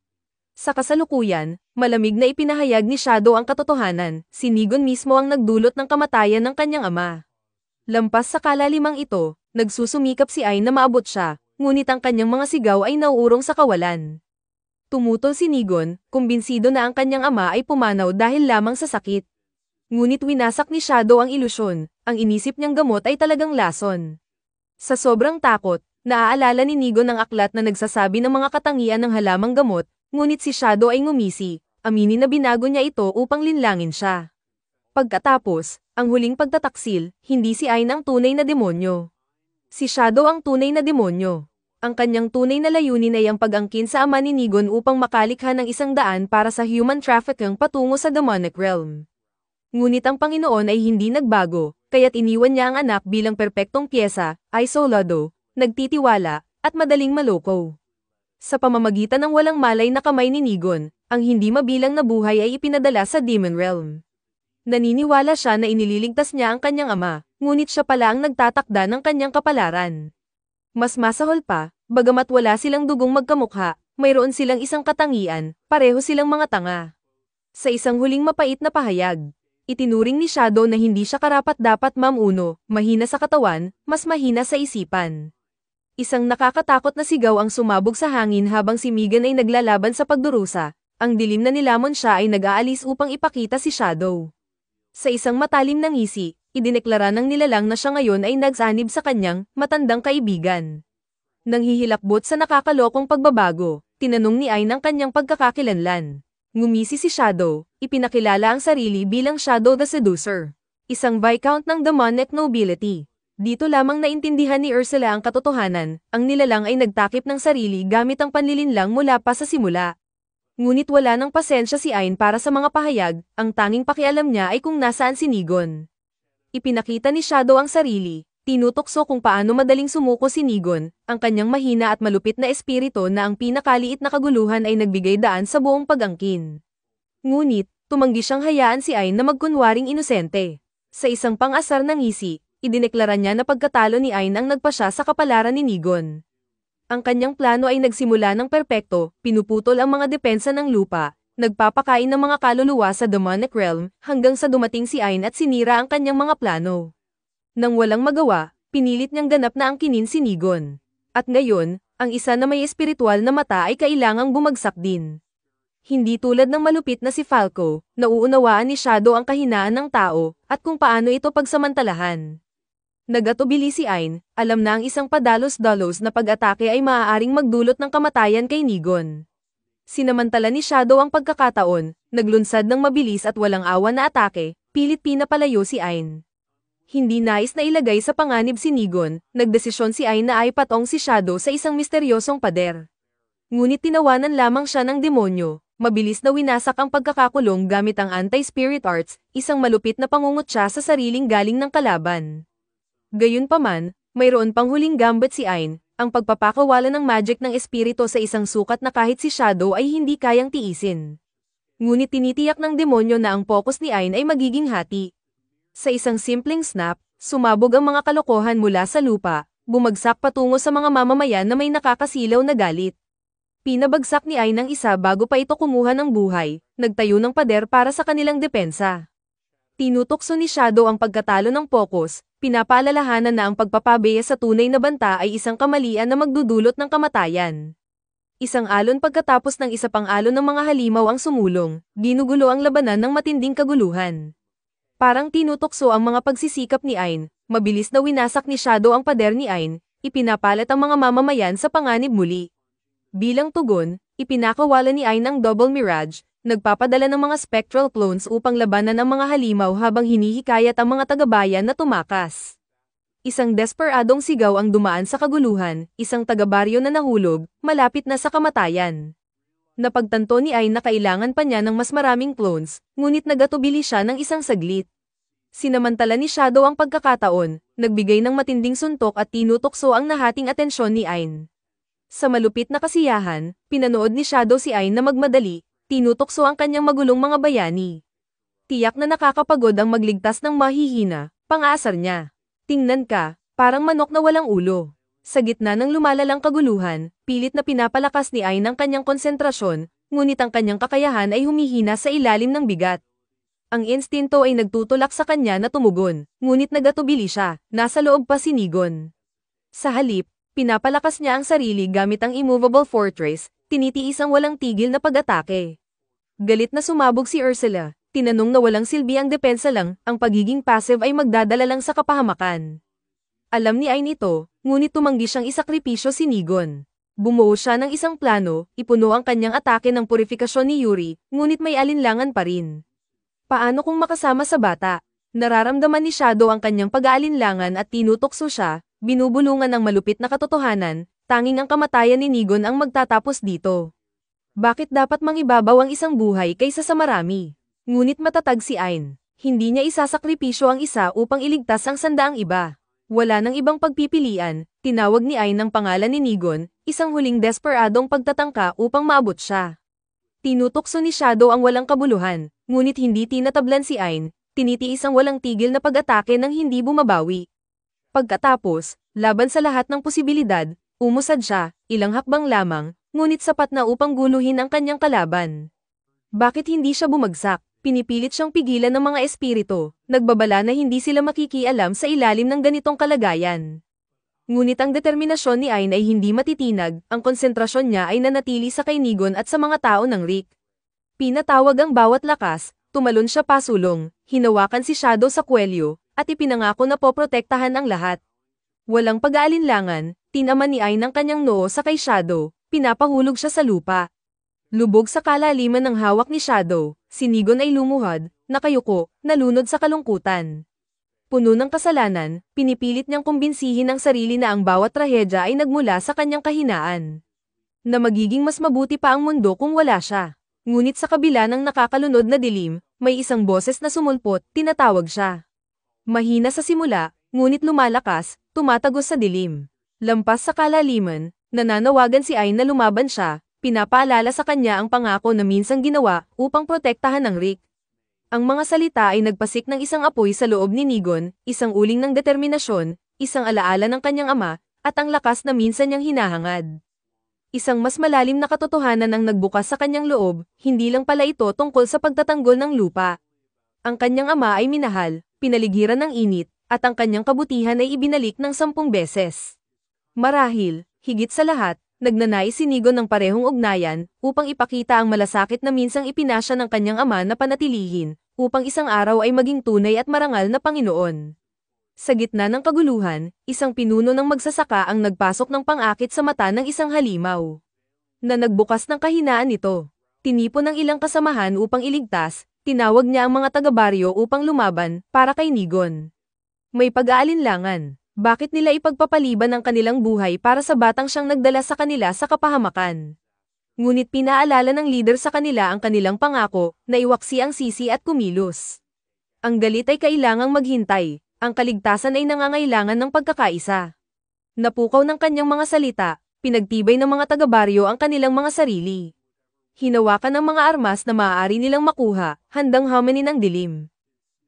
Sa kasalukuyan, malamig na ipinahayag ni Shadow ang katotohanan, si Nigon mismo ang nagdulot ng kamatayan ng kanyang ama. Lampas sa kalalimang ito, nagsusumikap si Ain na maabot siya, ngunit ang kanyang mga sigaw ay nauurong sa kawalan. Tumutol si Nigon, kumbinsido na ang kanyang ama ay pumanaw dahil lamang sa sakit. Ngunit winasak ni Shadow ang ilusyon, ang inisip niyang gamot ay talagang lason. Sa sobrang takot, naaalala ni Nigon ang aklat na nagsasabi ng mga katangian ng halamang gamot, ngunit si Shadow ay ngumisi, aminin na binago niya ito upang linlangin siya. Pagkatapos, ang huling pagtataksil, hindi si Ain ang tunay na demonyo. Si Shadow ang tunay na demonyo. Ang kanyang tunay na layunin ay ang pag-angkin sa ama ni Nigon upang makalikha ng isang daan para sa human trafficking patungo sa demonic realm. Ngunit ang Panginoon ay hindi nagbago, kaya't iniwan niya ang anak bilang perpektong pyesa, isolado, nagtitiwala, at madaling maloko. Sa pamamagitan ng walang malay na kamay ni Nigon, ang hindi mabilang na buhay ay ipinadala sa demon realm. Naniniwala siya na inililigtas niya ang kanyang ama, ngunit siya pala ang nagtatakda ng kanyang kapalaran. Mas masahol pa, bagamat wala silang dugong magkamukha, mayroon silang isang katangian, pareho silang mga tanga. Sa isang huling mapait na pahayag, itinuring ni Shadow na hindi siya karapat-dapat mamuno, mahina sa katawan, mas mahina sa isipan. Isang nakakatakot na sigaw ang sumabog sa hangin habang si Megan ay naglalaban sa pagdurusa, ang dilim na nilamon siya ay nag-aalis upang ipakita si Shadow. Sa isang matalim na ngisi, idineklara ng nilalang na siya ngayon ay nagsanib sa kanyang matandang kaibigan. Nang hihilakbot sa nakakalokong pagbabago, tinanong ni Ayn ang kanyang pagkakakilanlan. Ngumisi si Shadow, ipinakilala ang sarili bilang Shadow the Seducer, isang viscount ng demonic nobility. Dito lamang naintindihan ni Ursula ang katotohanan, ang nilalang ay nagtakip ng sarili gamit ang panlilinlang mula pa sa simula. Ngunit wala ng pasensya si Ayn para sa mga pahayag, ang tanging pakialam niya ay kung nasaan si Nigon. Ipinakita ni Shadow ang sarili, tinutokso kung paano madaling sumuko si Nigon, ang kanyang mahina at malupit na espiritu na ang pinakaliit na kaguluhan ay nagbigay daan sa buong pag-angkin. Ngunit, tumanggi siyang hayaan si Ayn na magkunwaring inosente. Sa isang pang-asar ng ngisi, idineklara niya na pagkatalo ni Ayn ang nagpasya sa kapalaran ni Nigon. Ang kanyang plano ay nagsimula ng perpekto, pinuputol ang mga depensa ng lupa, nagpapakain ng mga kaluluwa sa demonic realm, hanggang sa dumating si Ayn at sinira ang kanyang mga plano. Nang walang magawa, pinilit niyang ganap na angkinin si Nigon. At ngayon, ang isa na may espiritual na mata ay kailangang bumagsak din. Hindi tulad ng malupit na si Falco, nauunawaan ni Shadow ang kahinaan ng tao, at kung paano ito pagsamantalahan. Nagatubili si Ayn, alam na ang isang padalos-dalos na pag-atake ay maaaring magdulot ng kamatayan kay Nigon. Sinamantala ni Shadow ang pagkakataon, naglunsad ng mabilis at walang awa na atake, pilit pinapalayo si Ayn. Hindi nais na ilagay sa panganib si Nigon, nagdesisyon si Ayn na ay patong si Shadow sa isang misteryosong pader. Ngunit tinawanan lamang siya ng demonyo, mabilis na winasak ang pagkakakulong gamit ang anti-spirit arts, isang malupit na pangungutya sa sariling galing ng kalaban. Gayunpaman, mayroon pang huling gambit si Ayn, ang pagpapakawala ng magic ng espiritu sa isang sukat na kahit si Shadow ay hindi kayang tiisin. Ngunit tinitiyak ng demonyo na ang focus ni Ayn ay magiging hati. Sa isang simpleng snap, sumabog ang mga kalokohan mula sa lupa, bumagsak patungo sa mga mamamayan na may nakakasilaw na galit. Pinabagsak ni Ayn ang isa bago pa ito kumuha ng buhay, nagtayo ng pader para sa kanilang depensa. Tinutokso ni Shadow ang pagkatalo ng focus, pinapaalalahanan na ang pagpapabeya sa tunay na banta ay isang kamalian na magdudulot ng kamatayan. Isang alon pagkatapos ng isa pang alon ng mga halimaw ang sumulong, ginugulo ang labanan ng matinding kaguluhan. Parang tinutokso ang mga pagsisikap ni Ayn, mabilis na winasak ni Shadow ang pader ni Ayn, ipinapalat ang mga mamamayan sa panganib muli. Bilang tugon, ipinakawala ni Ayn ang double mirage, nagpapadala ng mga spectral clones upang labanan ang mga halimaw habang hinihikayat ang mga tagabayan na tumakas. Isang desperadong sigaw ang dumaan sa kaguluhan, isang taga-baryo na nahulog, malapit na sa kamatayan. Napagtanto ni Ayn na kailangan pa niya ng mas maraming clones, ngunit nagatubili siya ng isang saglit. Sinamantala ni Shadow ang pagkakataon, nagbigay ng matinding suntok at tinutokso ang nahating atensyon ni Ayn. Sa malupit na kasiyahan, pinanood ni Shadow si Ayn na magmadali, tinutokso ang kanyang magulong mga bayani. Tiyak na nakakapagod ang magligtas ng mahihina, pang-aasar niya. Tingnan ka, parang manok na walang ulo. Sa gitna ng lumalalang kaguluhan, pilit na pinapalakas ni Ayn ang kanyang konsentrasyon, ngunit ang kanyang kakayahan ay humihina sa ilalim ng bigat. Ang instinto ay nagtutulak sa kanya na tumugon, ngunit nagatubili siya, nasa loob pa si Nigon. Sa halip, pinapalakas niya ang sarili gamit ang immovable fortress, tinitiis ang walang tigil na pag-atake. Galit na sumabog si Ursula, tinanong na walang silbi ang depensa lang, ang pagiging passive ay magdadala lang sa kapahamakan. Alam ni Ayn ito, ngunit tumanggi siyang isakripisyo si Nigon. Bumuo siya ng isang plano, ipuno ang kanyang atake ng purifikasyon ni Yuri, ngunit may alinlangan pa rin. Paano kung makasama sa bata? Nararamdaman ni Shadow ang kanyang pag-aalinlangan at tinutokso siya, binubulungan ng malupit na katotohanan, tanging ang kamatayan ni Nigon ang magtatapos dito. Bakit dapat mangibabaw ang isang buhay kaysa sa marami? Ngunit matatag si Ayn. Hindi niya isasakripisyo ang isa upang iligtas ang sandaang iba. Wala nang ibang pagpipilian, tinawag ni Ayn ang pangalan ni Nigon, isang huling desperadong pagtatangka upang maabot siya. Tinutokso ni Shadow ang walang kabuluhan, ngunit hindi tinatablan si Ayn, tinitiis ang walang tigil na pag-atake nang hindi bumabawi. Pagkatapos, laban sa lahat ng posibilidad, umusad siya, ilang hakbang lamang, ngunit sapat na upang guluhin ang kanyang kalaban. Bakit hindi siya bumagsak? Pinipilit siyang pigilan ng mga espiritu, nagbabala na hindi sila makikialam sa ilalim ng ganitong kalagayan. Ngunit ang determinasyon ni Ayn ay hindi matitinag, ang konsentrasyon niya ay nanatili sa kay Nigon at sa mga tao ng Rick. Pinatawag ang bawat lakas, tumalon siya pasulong, hinawakan si Shadow sa kwelyo, at ipinangako na poprotektahan ang lahat. Walang pag-aalinlangan, tinaman ni Ain ang kanyang noo sa kay Shadow, pinapahulog siya sa lupa. Lubog sa kalaliman ng hawak ni Shadow, si Nigon ay lumuhod, nakayuko, nalunod sa kalungkutan. Puno ng kasalanan, pinipilit niyang kumbinsihin ang sarili na ang bawat trahedya ay nagmula sa kanyang kahinaan. Na magiging mas mabuti pa ang mundo kung wala siya. Ngunit sa kabila ng nakakalunod na dilim, may isang boses na sumulpot, tinatawag siya. Mahina sa simula, ngunit lumalakas, tumatagos sa dilim. Lampas sa kalaliman, nananawagan si Ain na lumaban siya, pinapaalala sa kanya ang pangako na minsang ginawa upang protektahan ng Rick. Ang mga salita ay nagpasik ng isang apoy sa loob ni Nigon, isang uling ng determinasyon, isang alaala ng kanyang ama, at ang lakas na minsan niyang hinahangad. Isang mas malalim na katotohanan ang nagbukas sa kanyang loob, hindi lang pala ito tungkol sa pagtatanggol ng lupa. Ang kanyang ama ay minahal, pinaligiran ng init, at ang kanyang kabutihan ay ibinalik ng 10 beses. Marahil, higit sa lahat, nagnanais si Nigon ng parehong ugnayan, upang ipakita ang malasakit na minsang ipinasya ng kanyang ama na panatilihin, upang isang araw ay maging tunay at marangal na Panginoon. Sa gitna ng kaguluhan, isang pinuno ng magsasaka ang nagpasok ng pang-akit sa mata ng isang halimaw. Na nagbukas ng kahinaan nito. Tinipon ng ilang kasamahan upang iligtas, tinawag niya ang mga taga-baryo upang lumaban, para kay Nigon. May pag-aalinlangan. Bakit nila ipagpapaliban ang kanilang buhay para sa batang siyang nagdala sa kanila sa kapahamakan? Ngunit pinaalala ng leader sa kanila ang kanilang pangako, na iwaksi ang sisi at kumilos. Ang galit ay kailangang maghintay. Ang kaligtasan ay nangangailangan ng pagkakaisa. Napukaw ng kanyang mga salita, pinagtibay ng mga taga-baryo ang kanilang mga sarili. Hinawakan ng mga armas na maaari nilang makuha, handang hamanin ang dilim.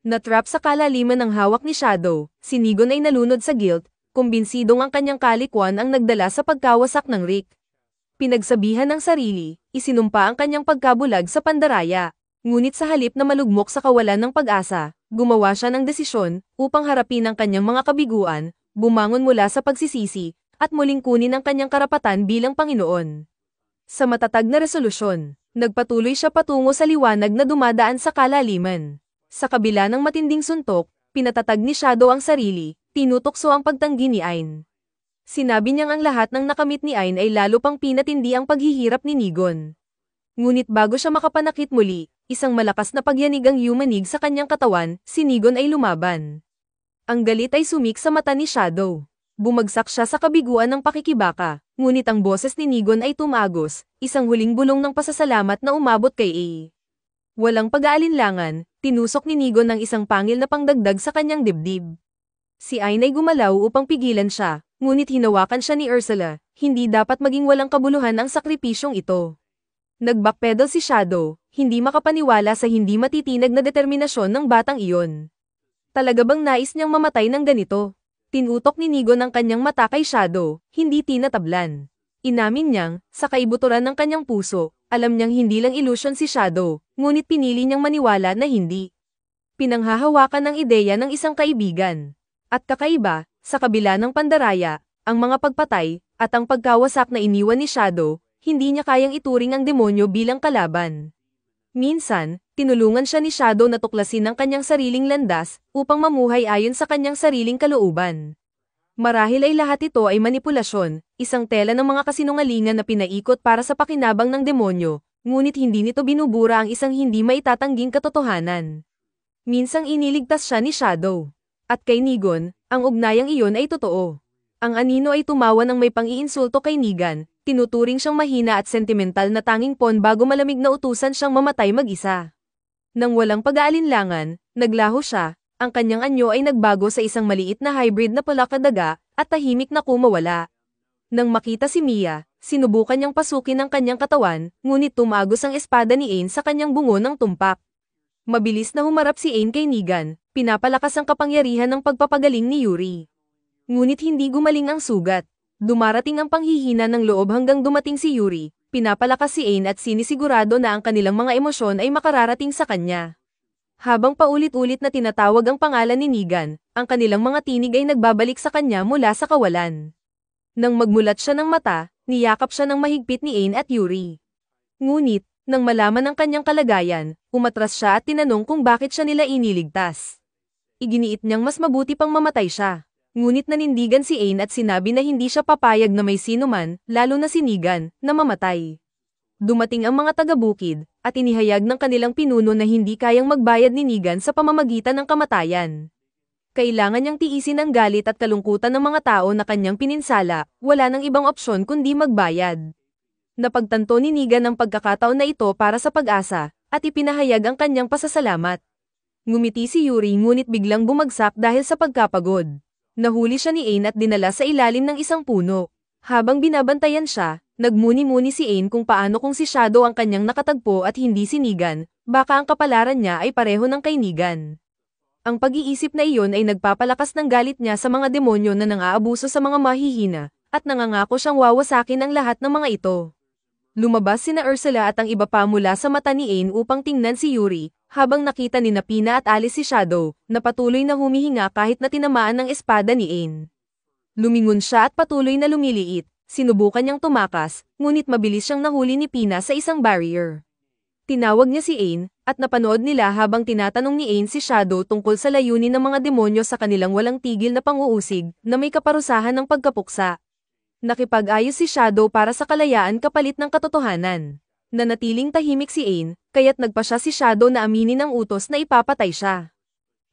Natrap sa kalaliman ng hawak ni Shadow, si Nigon ay nalunod sa guilt, kumbinsidong ang kanyang kalikwan ang nagdala sa pagkawasak ng Rick. Pinagsabihan ng sarili, isinumpa ang kanyang pagkabulag sa pandaraya. Ngunit sa halip na malugmok sa kawalan ng pag-asa, gumawa siya ng desisyon upang harapin ang kanyang mga kabiguan, bumangon mula sa pagsisisi, at muling kunin ang kanyang karapatan bilang Panginoon. Sa matatag na resolusyon, nagpatuloy siya patungo sa liwanag na dumadaan sa kalaliman. Sa kabila ng matinding suntok, pinatatag ni Shadow ang sarili, tinutokso ang pagtanggi ni Ain. Sinabi niyang ang lahat ng nakamit ni Ain ay lalo pang pinatindi ang paghihirap ni Nigon. Ngunit bago siya makapanakit muli, isang malakas na pagyanig ang yumanig sa kanyang katawan, si Nigon ay lumaban. Ang galit ay sumik sa mata ni Shadow. Bumagsak siya sa kabiguan ng pakikibaka, ngunit ang boses ni Nigon ay tumagos, isang huling bulong ng pasasalamat na umabot kay A. Walang pag-aalinlangan, tinusok ni Nigon ng isang pangil na pangdagdag sa kanyang dibdib. Si Ain ay gumalaw upang pigilan siya, ngunit hinawakan siya ni Ursula, hindi dapat maging walang kabuluhan ang sakripisyong ito. Nag-backpedal si Shadow, hindi makapaniwala sa hindi matitinag na determinasyon ng batang iyon. Talaga bang nais niyang mamatay ng ganito? Tinutok ni Nigon ang kanyang mata kay Shadow, hindi tinatablan. Inamin niyang, sa kaibuturan ng kanyang puso, alam niyang hindi lang ilusyon si Shadow, ngunit pinili niyang maniwala na hindi. Pinanghahawakan ng ideya ng isang kaibigan. At kakaiba, sa kabila ng pandaraya, ang mga pagpatay, at ang pagkawasak na iniwan ni Shadow, hindi niya kayang ituring ang demonyo bilang kalaban. Minsan, tinulungan siya ni Shadow na tuklasin ang kanyang sariling landas, upang mamuhay ayon sa kanyang sariling kalooban. Marahil ay lahat ito ay manipulasyon, isang tela ng mga kasinungalingan na pinaikot para sa pakinabang ng demonyo, ngunit hindi nito binubura ang isang hindi maitatangging katotohanan. Minsang iniligtas siya ni Shadow. At kay Nigon, ang ugnayang iyon ay totoo. Ang anino ay tumawa ng may pang-iinsulto kay Nigan, tinuturing siyang mahina at sentimental na tanging pon bago malamig na utusan siyang mamatay mag-isa. Nang walang pag-aalinlangan, naglaho siya, ang kanyang anyo ay nagbago sa isang maliit na hybrid na palakadaga, at tahimik na kumawala. Nang makita si Mia, sinubukan niyang pasukin ang kanyang katawan, ngunit tumagos ang espada ni Ain sa kanyang bungo ng tumpak. Mabilis na humarap si Ain kay Nigan, pinapalakas ang kapangyarihan ng pagpapagaling ni Yuri. Ngunit hindi gumaling ang sugat. Dumarating ang panghihina ng loob hanggang dumating si Yuri, pinapalakas si Ain at sinisigurado na ang kanilang mga emosyon ay makararating sa kanya. Habang paulit-ulit na tinatawag ang pangalan ni Nigan, ang kanilang mga tinig ay nagbabalik sa kanya mula sa kawalan. Nang magmulat siya ng mata, niyakap siya ng mahigpit ni Ain at Yuri. Ngunit, Nang malaman ang kanyang kalagayan, umatras siya at tinanong kung bakit siya nila iniligtas. Iginiit niyang mas mabuti pang mamatay siya. Ngunit nanindigan si Ain at sinabi na hindi siya papayag na may sinuman, lalo na si Negan, na mamatay. Dumating ang mga taga-bukid, at inihayag ng kanilang pinuno na hindi kayang magbayad ni Negan sa pamamagitan ng kamatayan. Kailangan niyang tiisin ang galit at kalungkutan ng mga tao na kanyang pininsala, wala nang ibang opsyon kundi magbayad. Napagtanto ni Negan ang pagkakataon na ito para sa pag-asa, at ipinahayag ang kanyang pasasalamat. Ngumiti si Yuri ngunit biglang bumagsak dahil sa pagkapagod. Nahuli siya ni Ain at dinala sa ilalim ng isang puno. Habang binabantayan siya, nagmuni-muni si Ain kung paano kung si Shadow ang kanyang nakatagpo at hindi si Negan, baka ang kapalaran niya ay pareho ng kay Negan. Ang pag-iisip na iyon ay nagpapalakas ng galit niya sa mga demonyo na nang-aabuso sa mga mahihina, at nangangako siyang wawasakin ang lahat ng mga ito. Lumabas sina Ursula at ang iba pa mula sa mata ni Ain upang tingnan si Yuri, habang nakita ni Pina at Alice si Shadow, na patuloy na humihinga kahit na tinamaan ng espada ni Ain. Lumingon siya at patuloy na lumiliit, sinubukan niyang tumakas, ngunit mabilis siyang nahuli ni Pina sa isang barrier. Tinawag niya si Ain, at napanood nila habang tinatanong ni Ain si Shadow tungkol sa layunin ng mga demonyo sa kanilang walang tigil na pang-uusig, na may kaparusahan ng pagkapuksa. Nakipag-ayos si Shadow para sa kalayaan kapalit ng katotohanan. Nanatiling tahimik si Ain, kaya't nagpa siya si Shadow na aminin ang utos na ipapatay siya.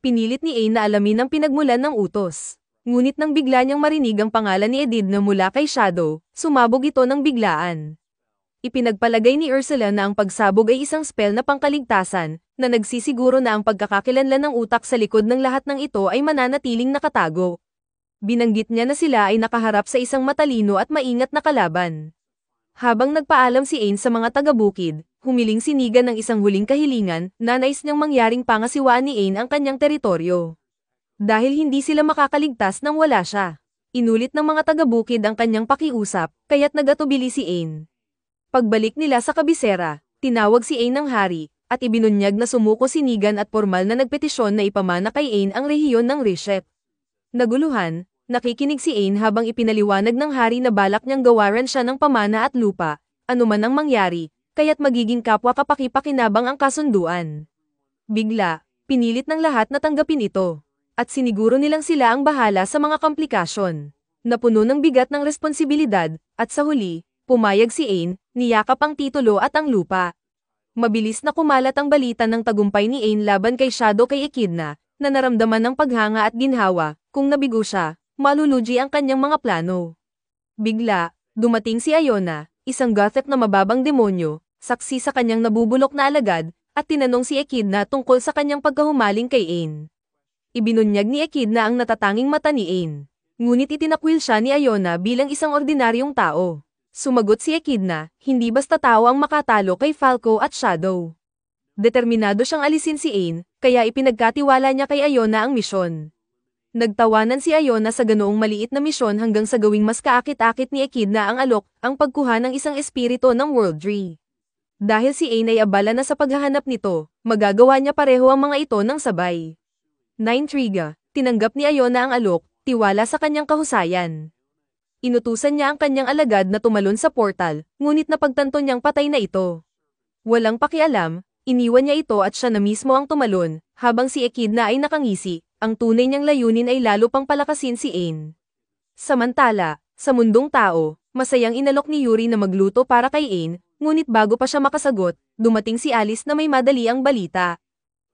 Pinilit ni Ain na alamin ang pinagmulan ng utos. Ngunit nang bigla niyang marinig ang pangalan ni Edith na mula kay Shadow, sumabog ito ng biglaan. Ipinagpalagay ni Ursula na ang pagsabog ay isang spell na pangkaligtasan, na nagsisiguro na ang pagkakakilanlan ng utak sa likod ng lahat ng ito ay mananatiling nakatago. Binanggit niya na sila ay nakaharap sa isang matalino at maingat na kalaban. Habang nagpaalam si Ain sa mga taga-bukid, humiling si Negan ng isang huling kahilingan na nais niyang mangyaring pangasiwaan ni Ain ang kanyang teritoryo. Dahil hindi sila makakaligtas nang wala siya. Inulit ng mga taga-bukid ang kanyang pakiusap, kaya't nagatubili si Ain. Pagbalik nila sa kabisera, tinawag si Ain ng hari, at ibinunyag na sumuko si Negan at formal na nagpetisyon na ipamana kay Ain ang rehiyon ng Rishep. Naguluhan, nakikinig si Ain habang ipinaliwanag ng hari na balak niyang gawaran siya ng pamana at lupa, anuman ang mangyari, kaya't magiging kapwa kapaki-pakinabang ang kasunduan. Bigla, pinilit ng lahat na tanggapin ito, at siniguro nilang sila ang bahala sa mga komplikasyon. Napuno ng bigat ng responsibilidad, at sa huli, pumayag si Ain, niyakap ang titulo at ang lupa. Mabilis na kumalat ang balita ng tagumpay ni Ain laban kay Shadow kay Echidna, na naramdaman ng paghanga at ginhawa, kung nabigo siya, malulugi ang kanyang mga plano. Bigla, dumating si Iona, isang gothic na mababang demonyo, saksi sa kanyang nabubulok na alagad, at tinanong si Echidna tungkol sa kanyang pagkahumaling kay Ain. Ibinunyag ni Echidna ang natatanging mata ni Ain. Ngunit itinakwil siya ni Iona bilang isang ordinaryong tao. Sumagot si Echidna, hindi basta tao ang makatalo kay Falco at Shadow. Determinado siyang alisin si Ain, kaya ipinagkatiwala niya kay Iona ang misyon. Nagtawanan si Iona sa ganoong maliit na misyon hanggang sa gawing mas kaakit-akit ni Echidna ang alok, ang pagkuha ng isang espiritu ng World Tree. Dahil si Ain ay abala na sa paghahanap nito, magagawa niya pareho ang mga ito ng sabay. Naintriga, tinanggap ni Iona ang alok, tiwala sa kanyang kahusayan. Inutusan niya ang kanyang alagad na tumalon sa portal, ngunit napagtanto niyang patay na ito. Walang pakialam, iniwan niya ito at siya na mismo ang tumalon, habang si Echidna ay nakangisi. Ang tunay niyang layunin ay lalo pang palakasin si Ain. Samantala, sa mundong tao, masayang inalok ni Yuri na magluto para kay Ain, ngunit bago pa siya makasagot, dumating si Alice na may madali ang balita.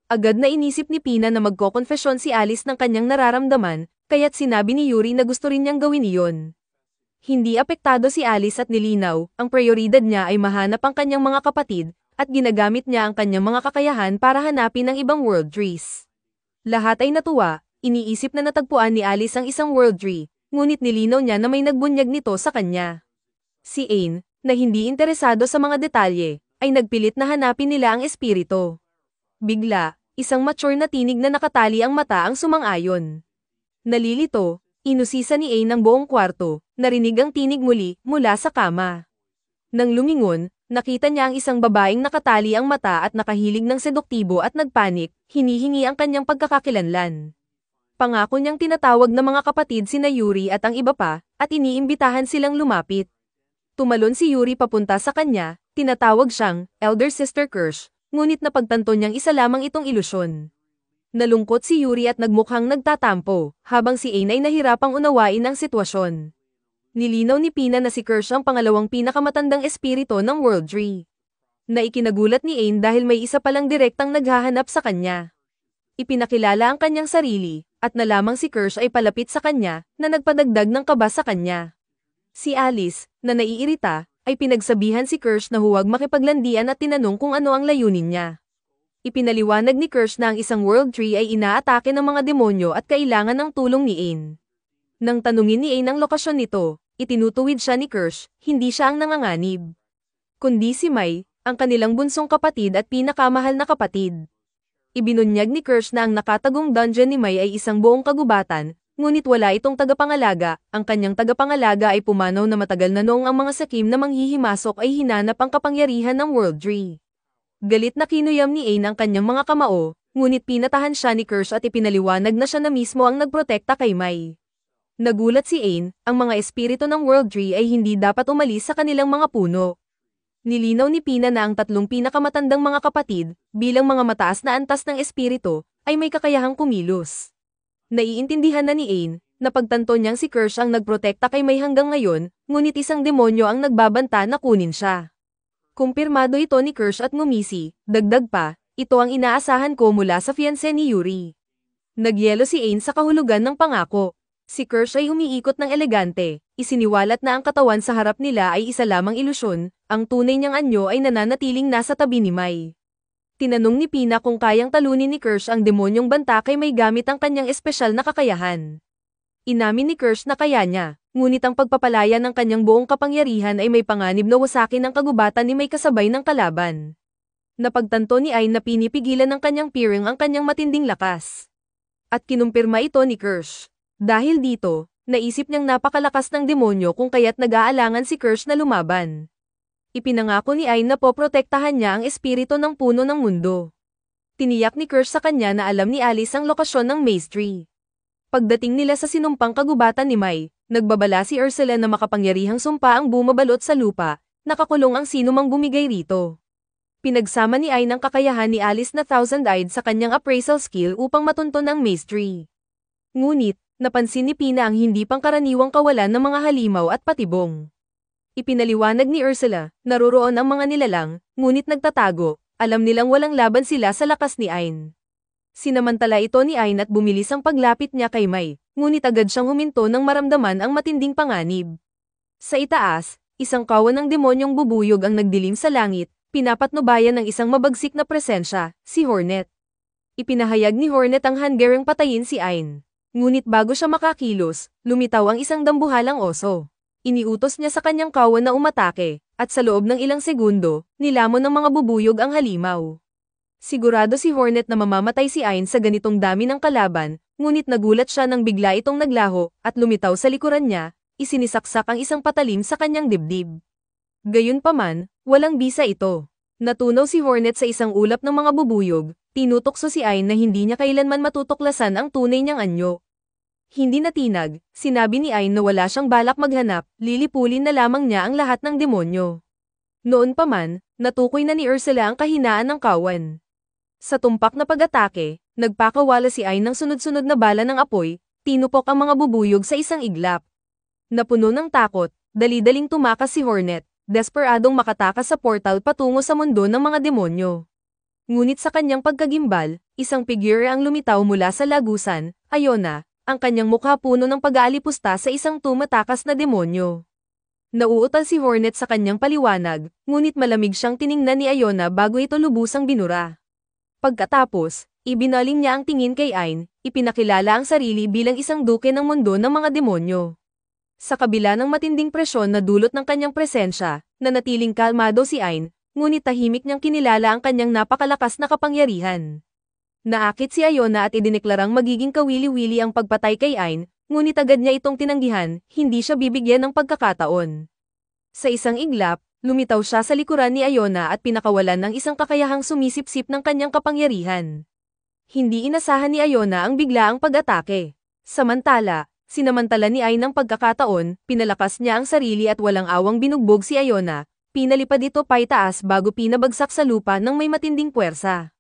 Agad na inisip ni Pina na magkokonfesyon si Alice ng kanyang nararamdaman, kaya't sinabi ni Yuri na gusto rin niyang gawin iyon. Hindi apektado si Alice at nilinaw, ang prioridad niya ay mahanap ang kanyang mga kapatid, at ginagamit niya ang kanyang mga kakayahan para hanapin ang ibang world trees. Lahat ay natuwa, iniisip na natagpuan ni Alice ang isang world tree, ngunit nilinaw niya na may nagbunyag nito sa kanya. Si Ain, na hindi interesado sa mga detalye, ay nagpilit na hanapin nila ang espiritu. Bigla, isang mature na tinig na nakatali ang mata ang sumang-ayon. Nalilito, inusisa ni Ain ang buong kwarto, narinig ang tinig muli mula sa kama. Nang lumingon, nakita niya ang isang babaeng nakatali ang mata at nakahilig ng seduktibo at nagpanik, hinihingi ang kanyang pagkakakilanlan. Pangako niyang tinatawag ng mga kapatid sina Yuri at ang iba pa, at iniimbitahan silang lumapit. Tumalon si Yuri papunta sa kanya, tinatawag siyang Elder Sister Kirsch, ngunit napagtanto niyang isa lamang itong ilusyon. Nalungkot si Yuri at nagmukhang nagtatampo, habang si Ain ay nahirapang unawain ang sitwasyon. Nilinaw ni Pina na si Kirsch ang pangalawang pinakamatandang espiritu ng World Tree. Na ikinagulat ni Ain dahil may isa palang direktang naghahanap sa kanya. Ipinakilala ang kanyang sarili, at nalamang si Kirsch ay palapit sa kanya, na nagpadagdag ng kaba sa kanya. Si Alice, na naiirita, ay pinagsabihan si Kirsch na huwag makipaglandian at tinanong kung ano ang layunin niya. Ipinaliwanag ni Kirsch na ang isang World Tree ay inaatake ng mga demonyo at kailangan ng tulong ni Ain. Nang tanungin ni Ain ang lokasyon nito, itinutuwid siya ni Kirsch, hindi siya ang nanganganib. Kundi si Mai, ang kanilang bunsong kapatid at pinakamahal na kapatid. Ibinunyag ni Kirsch na ang nakatagong dungeon ni Mai ay isang buong kagubatan, ngunit wala itong tagapangalaga, ang kanyang tagapangalaga ay pumanaw na matagal na noong ang mga sakim na manghihimasok ay hinanap ang kapangyarihan ng World Tree. Galit na kinuyam ni Ain ang kanyang mga kamao, ngunit pinatahan siya ni Kirsch at ipinaliwanag na siya na mismo ang nagprotekta kay Mai. Nagulat si Ain, ang mga espiritu ng World Tree ay hindi dapat umalis sa kanilang mga puno. Nilinaw ni Pina na ang tatlong pinakamatandang mga kapatid, bilang mga mataas na antas ng espiritu, ay may kakayahang kumilos. Naiintindihan na ni Ain, na pagtanto niyang si Kirsch ang nagprotekta kay Mai hanggang ngayon, ngunit isang demonyo ang nagbabanta na kunin siya. Kumpirmado ito ni Kirsch at ngumisi, dagdag pa, ito ang inaasahan ko mula sa fiancé ni Yuri. Nagyelo si Ain sa kahulugan ng pangako. Si Kirsch ay umiikot ng elegante, isiniwalat na ang katawan sa harap nila ay isa lamang ilusyon, ang tunay niyang anyo ay nananatiling nasa tabi ni Mai. Tinanong ni Pina kung kayang talunin ni Kirsch ang demonyong banta kay Mai gamit ang kanyang espesyal na kakayahan. Inamin ni Kirsch na kaya niya, ngunit ang pagpapalaya ng kanyang buong kapangyarihan ay may panganib na wasakin ang kagubatan ni Mai kasabay ng kalaban. Napagtanto ni Ain na pinipigilan ng kanyang peering ang kanyang matinding lakas. At kinumpirma ito ni Kirsch. Dahil dito, naisip niyang napakalakas ng demonyo kung kaya't nag-aalangan si Kirsch na lumaban. Ipinangako ni Ain na poprotektahan niya ang espiritu ng puno ng mundo. Tiniyak ni Kirsch sa kanya na alam ni Alice ang lokasyon ng Maze Tree. Pagdating nila sa sinumpang kagubatan ni Mai, nagbabala si Ursula na makapangyarihang sumpa ang bumabalot sa lupa, nakakulong ang sinumang bumigay rito. Pinagsama ni Ain ang kakayahan ni Alice na Thousand-Eyed sa kanyang appraisal skill upang matunton ang Maze Tree. Ngunit, napansin ni Pina ang hindi pangkaraniwang kawalan ng mga halimaw at patibong. Ipinaliwanag ni Ursula, naroroon ang mga nilalang, ngunit nagtatago, alam nilang walang laban sila sa lakas ni Ain. Sinamantala ito ni Ain at bumilis ang paglapit niya kay Mai, ngunit agad siyang huminto nang maramdaman ang matinding panganib. Sa itaas, isang kawan ng demonyong bubuyog ang nagdilim sa langit, pinapatnubayan ng isang mabagsik na presensya, si Hornet. Ipinahayag ni Hornet ang hanggarang patayin si Ain. Ngunit bago siya makakilos, lumitaw ang isang dambuhalang oso. Iniutos niya sa kanyang kawan na umatake, at sa loob ng ilang segundo, nilamon ng mga bubuyog ang halimaw. Sigurado si Hornet na mamamatay si Ain sa ganitong dami ng kalaban, ngunit nagulat siya nang bigla itong naglaho, at lumitaw sa likuran niya, isinisaksak ang isang patalim sa kanyang dibdib. Gayunpaman, walang bisa ito. Natunaw si Hornet sa isang ulap ng mga bubuyog, tinutokso si Ain na hindi niya kailanman matutuklasan ang tunay niyang anyo. Hindi natinag, sinabi ni Ain na wala siyang balak maghanap, lilipulin na lamang niya ang lahat ng demonyo. Noon pa man, natukoy na ni Ursula ang kahinaan ng kawan. Sa tumpak na pag-atake, nagpakawala si Ain ng sunod-sunod na bala ng apoy, tinupok ang mga bubuyog sa isang iglap. Napuno ng takot, dali-daling tumakas si Hornet, desperadong makatakas sa portal patungo sa mundo ng mga demonyo. Ngunit sa kanyang pagkagimbal, isang figure ang lumitaw mula sa lagusan, Iona, ang kanyang mukha puno ng pag-aalipusta sa isang tumatakas na demonyo. Nauutal si Hornet sa kanyang paliwanag, ngunit malamig siyang tiningnan ni Iona bago ito lubusang binura. Pagkatapos, ibinaling niya ang tingin kay Ain, ipinakilala ang sarili bilang isang duke ng mundo ng mga demonyo. Sa kabila ng matinding presyon na dulot ng kanyang presensya, nanatiling kalmado si Ain, ngunit tahimik niyang kinilala ang kanyang napakalakas na kapangyarihan. Naakit si Iona at idineklarang magiging kawili-wili ang pagpatay kay Ain, ngunit agad niya itong tinanggihan, hindi siya bibigyan ng pagkakataon. Sa isang iglap, lumitaw siya sa likuran ni Iona at pinakawalan ng isang kakayahang sumisipsip ng kanyang kapangyarihan. Hindi inasahan ni Iona ang biglaang pag-atake. Samantala, Sinamantala ni Ain ng pagkakataon, pinalakas niya ang sarili at walang awang binugbog si Iona, pinalipad ito paitaas bago pinabagsak sa lupa ng may matinding puwersa.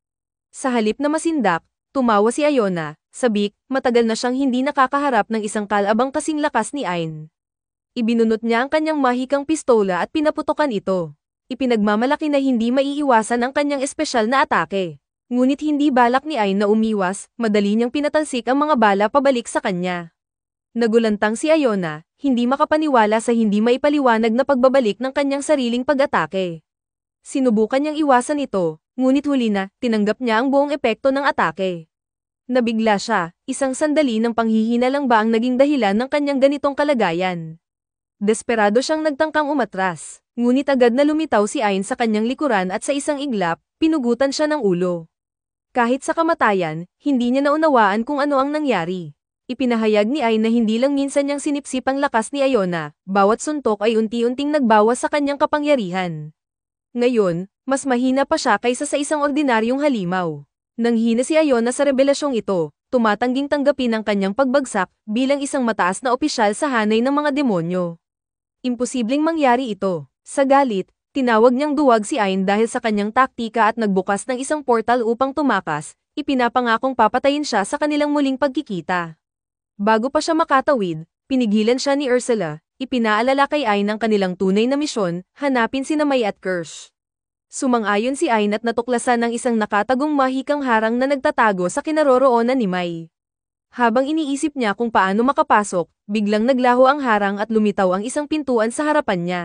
Sa halip na masindak, tumawa si Iona, sabik, matagal na siyang hindi nakakaharap ng isang kalabang kasing lakas ni Ain. Ibinunot niya ang kanyang mahikang pistola at pinaputokan ito. Ipinagmamalaki na hindi maiiwasan ang kanyang espesyal na atake. Ngunit hindi balak ni Ain na umiwas, madali niyang pinatalsik ang mga bala pabalik sa kanya. Nagulantang si Iona, hindi makapaniwala sa hindi maipaliwanag na pagbabalik ng kanyang sariling pag-atake. Sinubukan niyang iwasan ito, ngunit huli na, tinanggap niya ang buong epekto ng atake. Nabigla siya, isang sandali ng panghihina lang ba ang naging dahilan ng kanyang ganitong kalagayan. Desperado siyang nagtangkang umatras, ngunit agad na lumitaw si Ain sa kanyang likuran at sa isang iglap, pinugutan siya ng ulo. Kahit sa kamatayan, hindi niya naunawaan kung ano ang nangyari. Ipinahayag ni Ain na hindi lang minsan niyang sinipsip ang lakas ni Iona, bawat suntok ay unti-unting nagbawas sa kanyang kapangyarihan. Ngayon, mas mahina pa siya kaysa sa isang ordinaryong halimaw. Nanghina si Iona sa rebelasyong ito, tumatangging tanggapin ang kanyang pagbagsak bilang isang mataas na opisyal sa hanay ng mga demonyo. Imposibleng mangyari ito. Sa galit, tinawag niyang duwag si Ain dahil sa kanyang taktika at nagbukas ng isang portal upang tumakas, ipinapangakong papatayin siya sa kanilang muling pagkikita. Bago pa siya makatawid, pinigilan siya ni Ursula, ipinaalala kay Ain ang kanilang tunay na misyon, hanapin sina Mai at Kirsch. Sumang-ayon si Ain at natuklasan ng isang nakatagong mahikang harang na nagtatago sa kinaroroonan ni Mai. Habang iniisip niya kung paano makapasok, biglang naglaho ang harang at lumitaw ang isang pintuan sa harapan niya.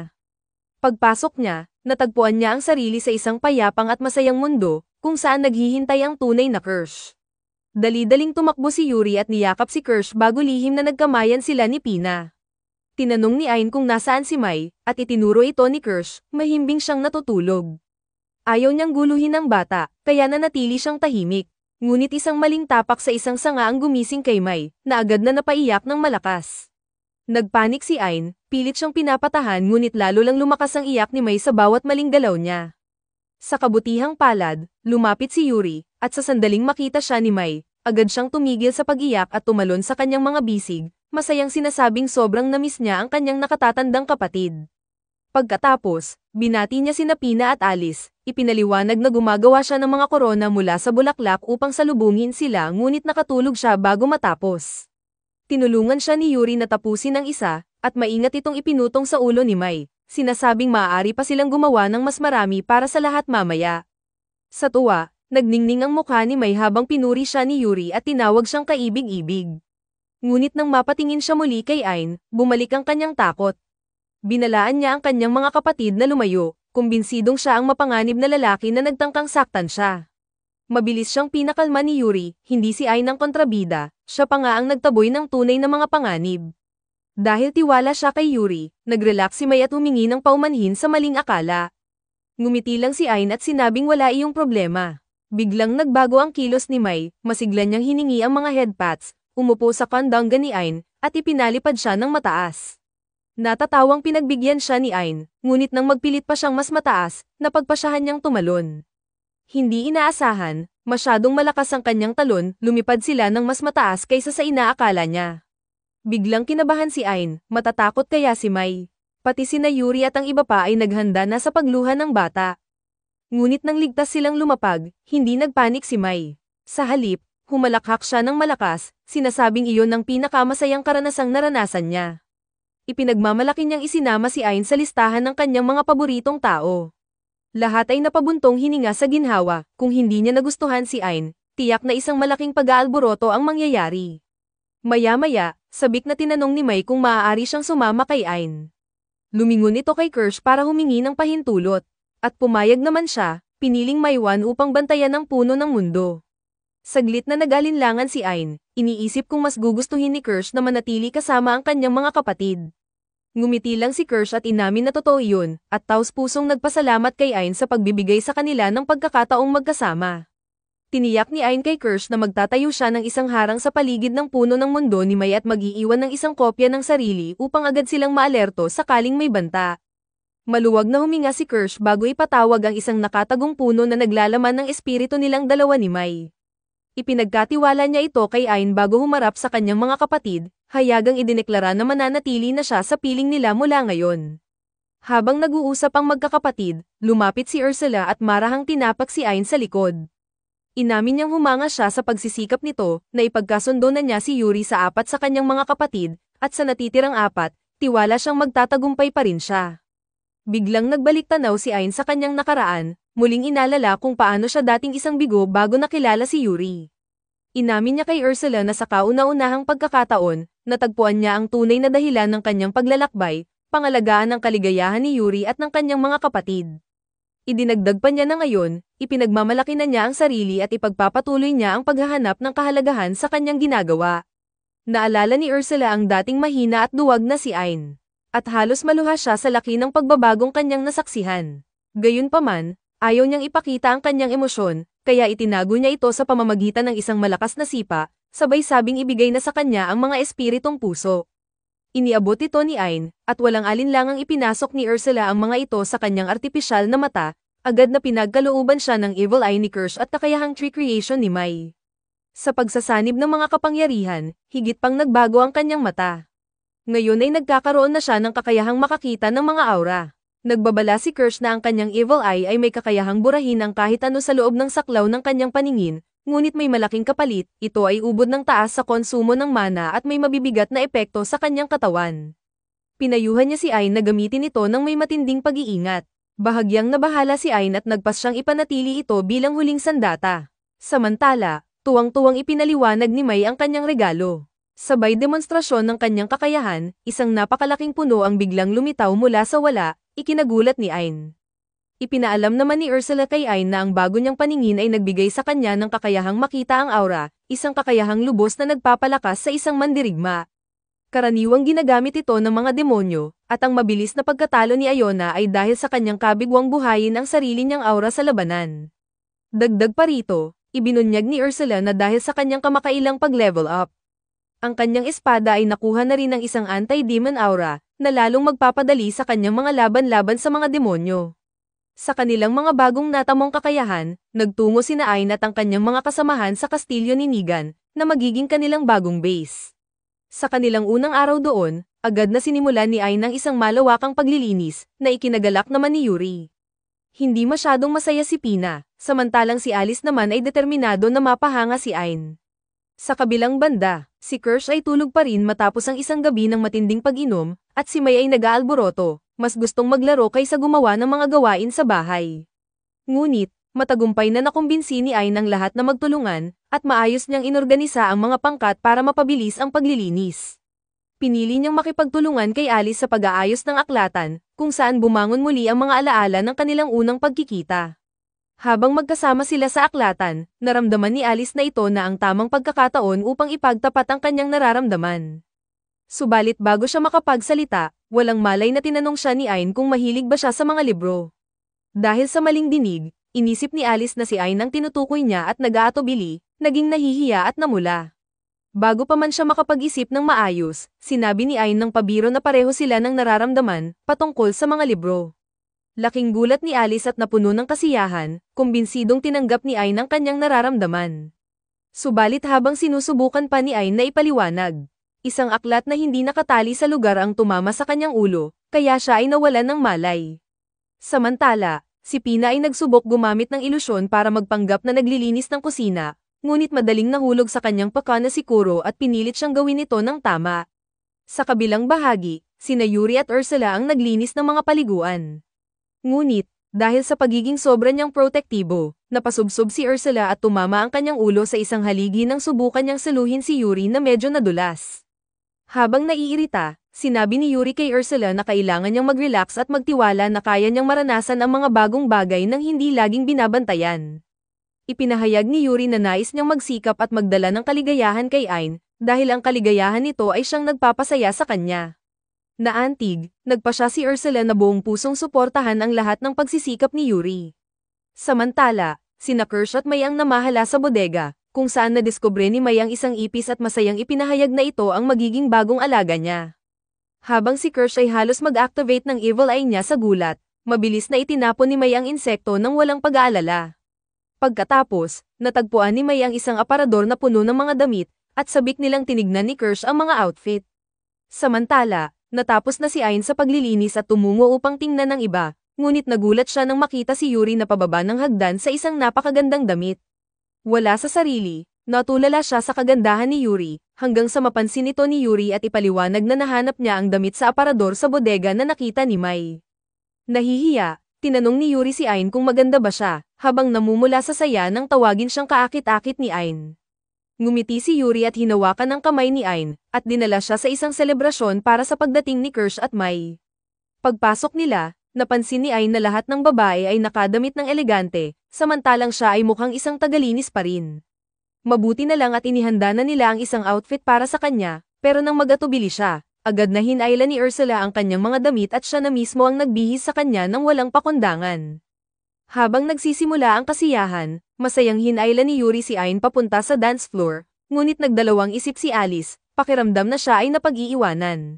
Pagpasok niya, natagpuan niya ang sarili sa isang payapang at masayang mundo, kung saan naghihintay ang tunay na Kirsch. Dali-daling tumakbo si Yuri at niyakap si Kirsch bago lihim na nagkamayan sila ni Pina. Tinanong ni Ain kung nasaan si Mai, at itinuro ito ni Kirsch, mahimbing siyang natutulog. Ayaw niyang guluhin ang bata, kaya nanatili siyang tahimik. Ngunit isang maling tapak sa isang sanga ang gumising kay Mai, na agad na napaiyak ng malakas. Nagpanik si Ain, pilit siyang pinapatahan ngunit lalo lang lumakas ang iyak ni Mai sa bawat maling galaw niya. Sa kabutihang palad, lumapit si Yuri, at sa sandaling makita siya ni Mai, agad siyang tumigil sa pag-iyak at tumalon sa kanyang mga bisig, masayang sinasabing sobrang namiss niya ang kanyang nakatatandang kapatid. Pagkatapos, binati niya sina Pina at Alice, ipinaliwanag na gumagawa siya ng mga korona mula sa bulaklak upang salubungin sila ngunit nakatulog siya bago matapos. Tinulungan siya ni Yuri na tapusin ang isa, at maingat itong ipinutong sa ulo ni Mai, sinasabing maaari pa silang gumawa ng mas marami para sa lahat mamaya. Sa tuwa, nagningning ang mukha ni Mai habang pinuri siya ni Yuri at tinawag siyang kaibig-ibig. Ngunit nang mapatingin siya muli kay Ain, bumalik ang kanyang takot. Binalaan niya ang kanyang mga kapatid na lumayo, kumbinsidong siya ang mapanganib na lalaki na nagtangkang saktan siya. Mabilis siyang pinakalma ni Yuri, hindi si Ain ang kontrabida, siya pa nga ang nagtaboy ng tunay na mga panganib. Dahil tiwala siya kay Yuri, nagrelax si Mai at humingi ng paumanhin sa maling akala. Ngumiti lang si Ain at sinabing wala iyong problema. Biglang nagbago ang kilos ni Mai, masigla niyang hiningi ang mga headpats, umupo sa kandangga ni Ain, at ipinalipad siya ng mataas. Natatawang pinagbigyan siya ni Ain, ngunit nang magpilit pa siyang mas mataas, napagpasyahan niyang tumalon. Hindi inaasahan, masyadong malakas ang kanyang talon, lumipad sila ng mas mataas kaysa sa inaakala niya. Biglang kinabahan si Ain, matatakot kaya si Mai. Pati sina Yuri at ang iba pa ay naghanda na sa pagluha ng bata. Ngunit nang ligtas silang lumapag, hindi nagpanik si Mai. Sa halip, humalakhak siya ng malakas, sinasabing iyon ang pinakamasayang karanasang naranasan niya. Ipinagmamalaki niyang isinama si Ain sa listahan ng kanyang mga paboritong tao. Lahat ay napabuntong hininga sa ginhawa, kung hindi niya nagustuhan si Ain, tiyak na isang malaking pag-aalboroto ang mangyayari. Maya-maya, sabik na tinanong ni Mai kung maaari siyang sumama kay Ain. Lumingon ito kay Kirsch para humingi ng pahintulot, at pumayag naman siya, piniling maiwan upang bantayan ang puno ng mundo. Saglit na nag-alinlangan si Ain, iniisip kung mas gugustuhin ni Kirsch na manatili kasama ang kanyang mga kapatid. Ngumiti lang si Kirsch at inamin na totoo iyon, at taos-pusong nagpasalamat kay Ain sa pagbibigay sa kanila ng pagkakataong magkasama. Tiniyak ni Ain kay Kirsch na magtatayo siya ng isang harang sa paligid ng puno ng mundo ni Mai at mag-iiwan ng isang kopya ng sarili upang agad silang maalerto sakaling may banta. Maluwag na huminga si Kirsch bago ipatawag ang isang nakatagong puno na naglalaman ng espiritu nilang dalawa ni Mai. Ipinagkatiwala niya ito kay Ain bago humarap sa kanyang mga kapatid, hayagang idineklara na mananatili na siya sa piling nila mula ngayon. Habang nag-uusap ang magkakapatid, lumapit si Ursula at marahang tinapak si Ain sa likod. Inamin niyang humanga siya sa pagsisikap nito na ipagkasundo na niya si Yuri sa 4 sa kanyang mga kapatid, at sa natitirang 4, tiwala siyang magtatagumpay pa rin siya. Biglang nagbalik tanaw si Ain sa kanyang nakaraan, muling inalala kung paano siya dating isang bigo bago nakilala si Yuri. Inamin niya kay Ursula na sa kauna-unahang pagkakataon, natagpuan niya ang tunay na dahilan ng kanyang paglalakbay, pangalagaan ng kaligayahan ni Yuri at ng kanyang mga kapatid. Idinagdag pa niya na ngayon, ipinagmamalaki na niya ang sarili at ipagpapatuloy niya ang paghahanap ng kahalagahan sa kanyang ginagawa. Naalala ni Ursula ang dating mahina at duwag na si Ain. At halos maluha siya sa laki ng pagbabagong kanyang nasaksihan. Gayunpaman, ayaw niyang ipakita ang kanyang emosyon, kaya itinago niya ito sa pamamagitan ng isang malakas na sipa, sabay sabing ibigay na sa kanya ang mga espiritong puso. Iniabot ito ni Ain, at walang alinlangang ipinasok ni Ursula ang mga ito sa kanyang artipisyal na mata, agad na pinagkalooban siya ng evil eye ni Kirsch at kakayahang tree creation ni Mai. Sa pagsasanib ng mga kapangyarihan, higit pang nagbago ang kanyang mata. Ngayon ay nagkakaroon na siya ng kakayahang makakita ng mga aura. Nagbabala si Kirsch na ang kanyang evil eye ay may kakayahang burahin ang kahit ano sa loob ng saklaw ng kanyang paningin, ngunit may malaking kapalit, ito ay ubod ng taas sa konsumo ng mana at may mabibigat na epekto sa kanyang katawan. Pinayuhan niya si Ain na gamitin ito ng may matinding pag-iingat. Bahagyang nabahala si Ain at nagpas siyang ipanatili ito bilang huling sandata. Samantala, tuwang-tuwang ipinaliwanag ni Mai ang kanyang regalo. Sabay demonstrasyon ng kanyang kakayahan, isang napakalaking puno ang biglang lumitaw mula sa wala, ikinagulat ni Ain. Ipinaalam naman ni Ursula kay Ain na ang bago niyang paningin ay nagbigay sa kanya ng kakayahang makita ang aura, isang kakayahang lubos na nagpapalakas sa isang mandirigma. Karaniwang ginagamit ito ng mga demonyo, at ang mabilis na pagkatalo ni Iona ay dahil sa kanyang kabigwang buhayin ang sarili niyang aura sa labanan. Dagdag pa rito, ibinunyag ni Ursula na dahil sa kanyang kamakailang pag-level up, ang kanyang espada ay nakuha na rin ng isang anti-demon aura, na lalong magpapadali sa kanyang mga laban-laban sa mga demonyo. Sa kanilang mga bagong natamong kakayahan, nagtungo sina Ain at ang kanyang mga kasamahan sa kastilyo ni Negan, na magiging kanilang bagong base. Sa kanilang unang araw doon, agad na sinimulan ni Ain ang isang malawakang paglilinis, na ikinagalak naman ni Yuri. Hindi masyadong masaya si Pina, samantalang si Alice naman ay determinado na mapahanga si Ain. Sa kabilang banda, si Kirsch ay tulog pa rin matapos ang isang gabi ng matinding pag-inom, at si Mai ay nag-aalboroto, mas gustong maglaro kaysa gumawa ng mga gawain sa bahay. Ngunit, matagumpay na nakumbinsi ni Ain ang lahat na magtulungan, at maayos niyang inorganisa ang mga pangkat para mapabilis ang paglilinis. Pinili niyang makipagtulungan kay Alice sa pag-aayos ng aklatan, kung saan bumangon muli ang mga alaala ng kanilang unang pagkikita. Habang magkasama sila sa aklatan, naramdaman ni Alice na ito na ang tamang pagkakataon upang ipagtapat ang kanyang nararamdaman. Subalit bago siya makapagsalita, walang malay na tinanong siya ni Ain kung mahilig ba siya sa mga libro. Dahil sa maling dinig, inisip ni Alice na si Ain ang tinutukoy niya at nag-aatubili, naging nahihiya at namula. Bago pa man siya makapag-isip ng maayos, sinabi ni Ain ng pabiro na pareho sila ng nararamdaman, patungkol sa mga libro. Laking gulat ni Alice at napuno ng kasiyahan, kumbinsidong tinanggap ni Ain ang kanyang nararamdaman. Subalit habang sinusubukan pa ni Ain na ipaliwanag, isang aklat na hindi nakatali sa lugar ang tumama sa kanyang ulo, kaya siya ay nawalan ng malay. Samantala, si Pina ay nagsubok gumamit ng ilusyon para magpanggap na naglilinis ng kusina, ngunit madaling nahulog sa kanyang paka na si Kuro at pinilit siyang gawin ito ng tama. Sa kabilang bahagi, sina Yuri at Ursula ang naglinis ng mga paliguan. Ngunit, dahil sa pagiging sobra niyang protektibo, napasubsob si Ursula at tumama ang kanyang ulo sa isang haligi nang subukan niyang saluhin si Yuri na medyo nadulas. Habang naiirita, sinabi ni Yuri kay Ursula na kailangan niyang mag-relax at magtiwala na kaya niyang maranasan ang mga bagong bagay nang hindi laging binabantayan. Ipinahayag ni Yuri na nais niyang magsikap at magdala ng kaligayahan kay Ain, dahil ang kaligayahan nito ay siyang nagpapasaya sa kanya. Naantig, nagpa siya si Ursula na buong pusong suportahan ang lahat ng pagsisikap ni Yuri. Samantala, sina Kirsch at Mai ang namahala sa bodega, kung saan nadiskubre ni Mai ang isang ipis at masayang ipinahayag na ito ang magiging bagong alaga niya. Habang si Kirsch ay halos mag-activate ng evil eye niya sa gulat, mabilis na itinapon ni Mai ang insekto nang walang pag-aalala. Pagkatapos, natagpuan ni May ang isang aparador na puno ng mga damit, at sabik nilang tinignan ni Kirsch ang mga outfit. Samantala, natapos na si Ain sa paglilinis at tumungo upang tingnan ng iba, ngunit nagulat siya nang makita si Yuri na pababa ng hagdan sa isang napakagandang damit. Wala sa sarili, natulala siya sa kagandahan ni Yuri, hanggang sa mapansin ito ni Yuri at ipaliwanag na nahanap niya ang damit sa aparador sa bodega na nakita ni Mai. Nahihiya, tinanong ni Yuri si Ain kung maganda ba siya, habang namumula sa saya nang tawagin siyang kaakit-akit ni Ain. Ngumiti si Yuri at hinawakan ang kamay ni Ain, at dinala siya sa isang selebrasyon para sa pagdating ni Kirsch at Mai. Pagpasok nila, napansin ni Ain na lahat ng babae ay nakadamit ng elegante, samantalang siya ay mukhang isang tagalinis pa rin. Mabuti na lang at inihanda na nila ang isang outfit para sa kanya, pero nang mag-atubili siya, agad na hinailan ni Ursula ang kanyang mga damit at siya na mismo ang nagbihis sa kanya ng walang pakundangan. Habang nagsisimula ang kasiyahan, masayang hinailan ni Yuri si Ain papunta sa dance floor, ngunit nagdalawang isip si Alice, pakiramdam na siya ay napag-iiwanan.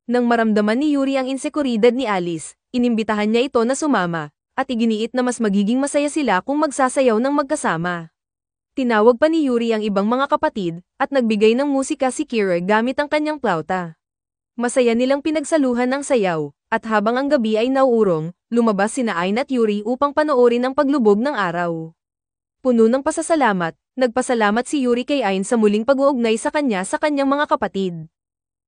Nang maramdaman ni Yuri ang insekuridad ni Alice, inimbitahan niya ito na sumama, at iginiit na mas magiging masaya sila kung magsasayaw ng magkasama. Tinawag pa ni Yuri ang ibang mga kapatid, at nagbigay ng musika si Kira gamit ang kanyang plauta. Masaya nilang pinagsaluhan ng sayaw, at habang ang gabi ay nauurong, lumabas sina Ain at Yuri upang panoorin ang paglubog ng araw. Puno ng pasasalamat, nagpasalamat si Yuri kay Ain sa muling pag-uugnay sa kanyang mga kapatid.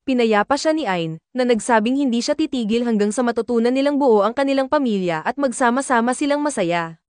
Pinayapa siya ni Ain, na nagsabing hindi siya titigil hanggang sa matutunan nilang buo ang kanilang pamilya at magsama-sama silang masaya.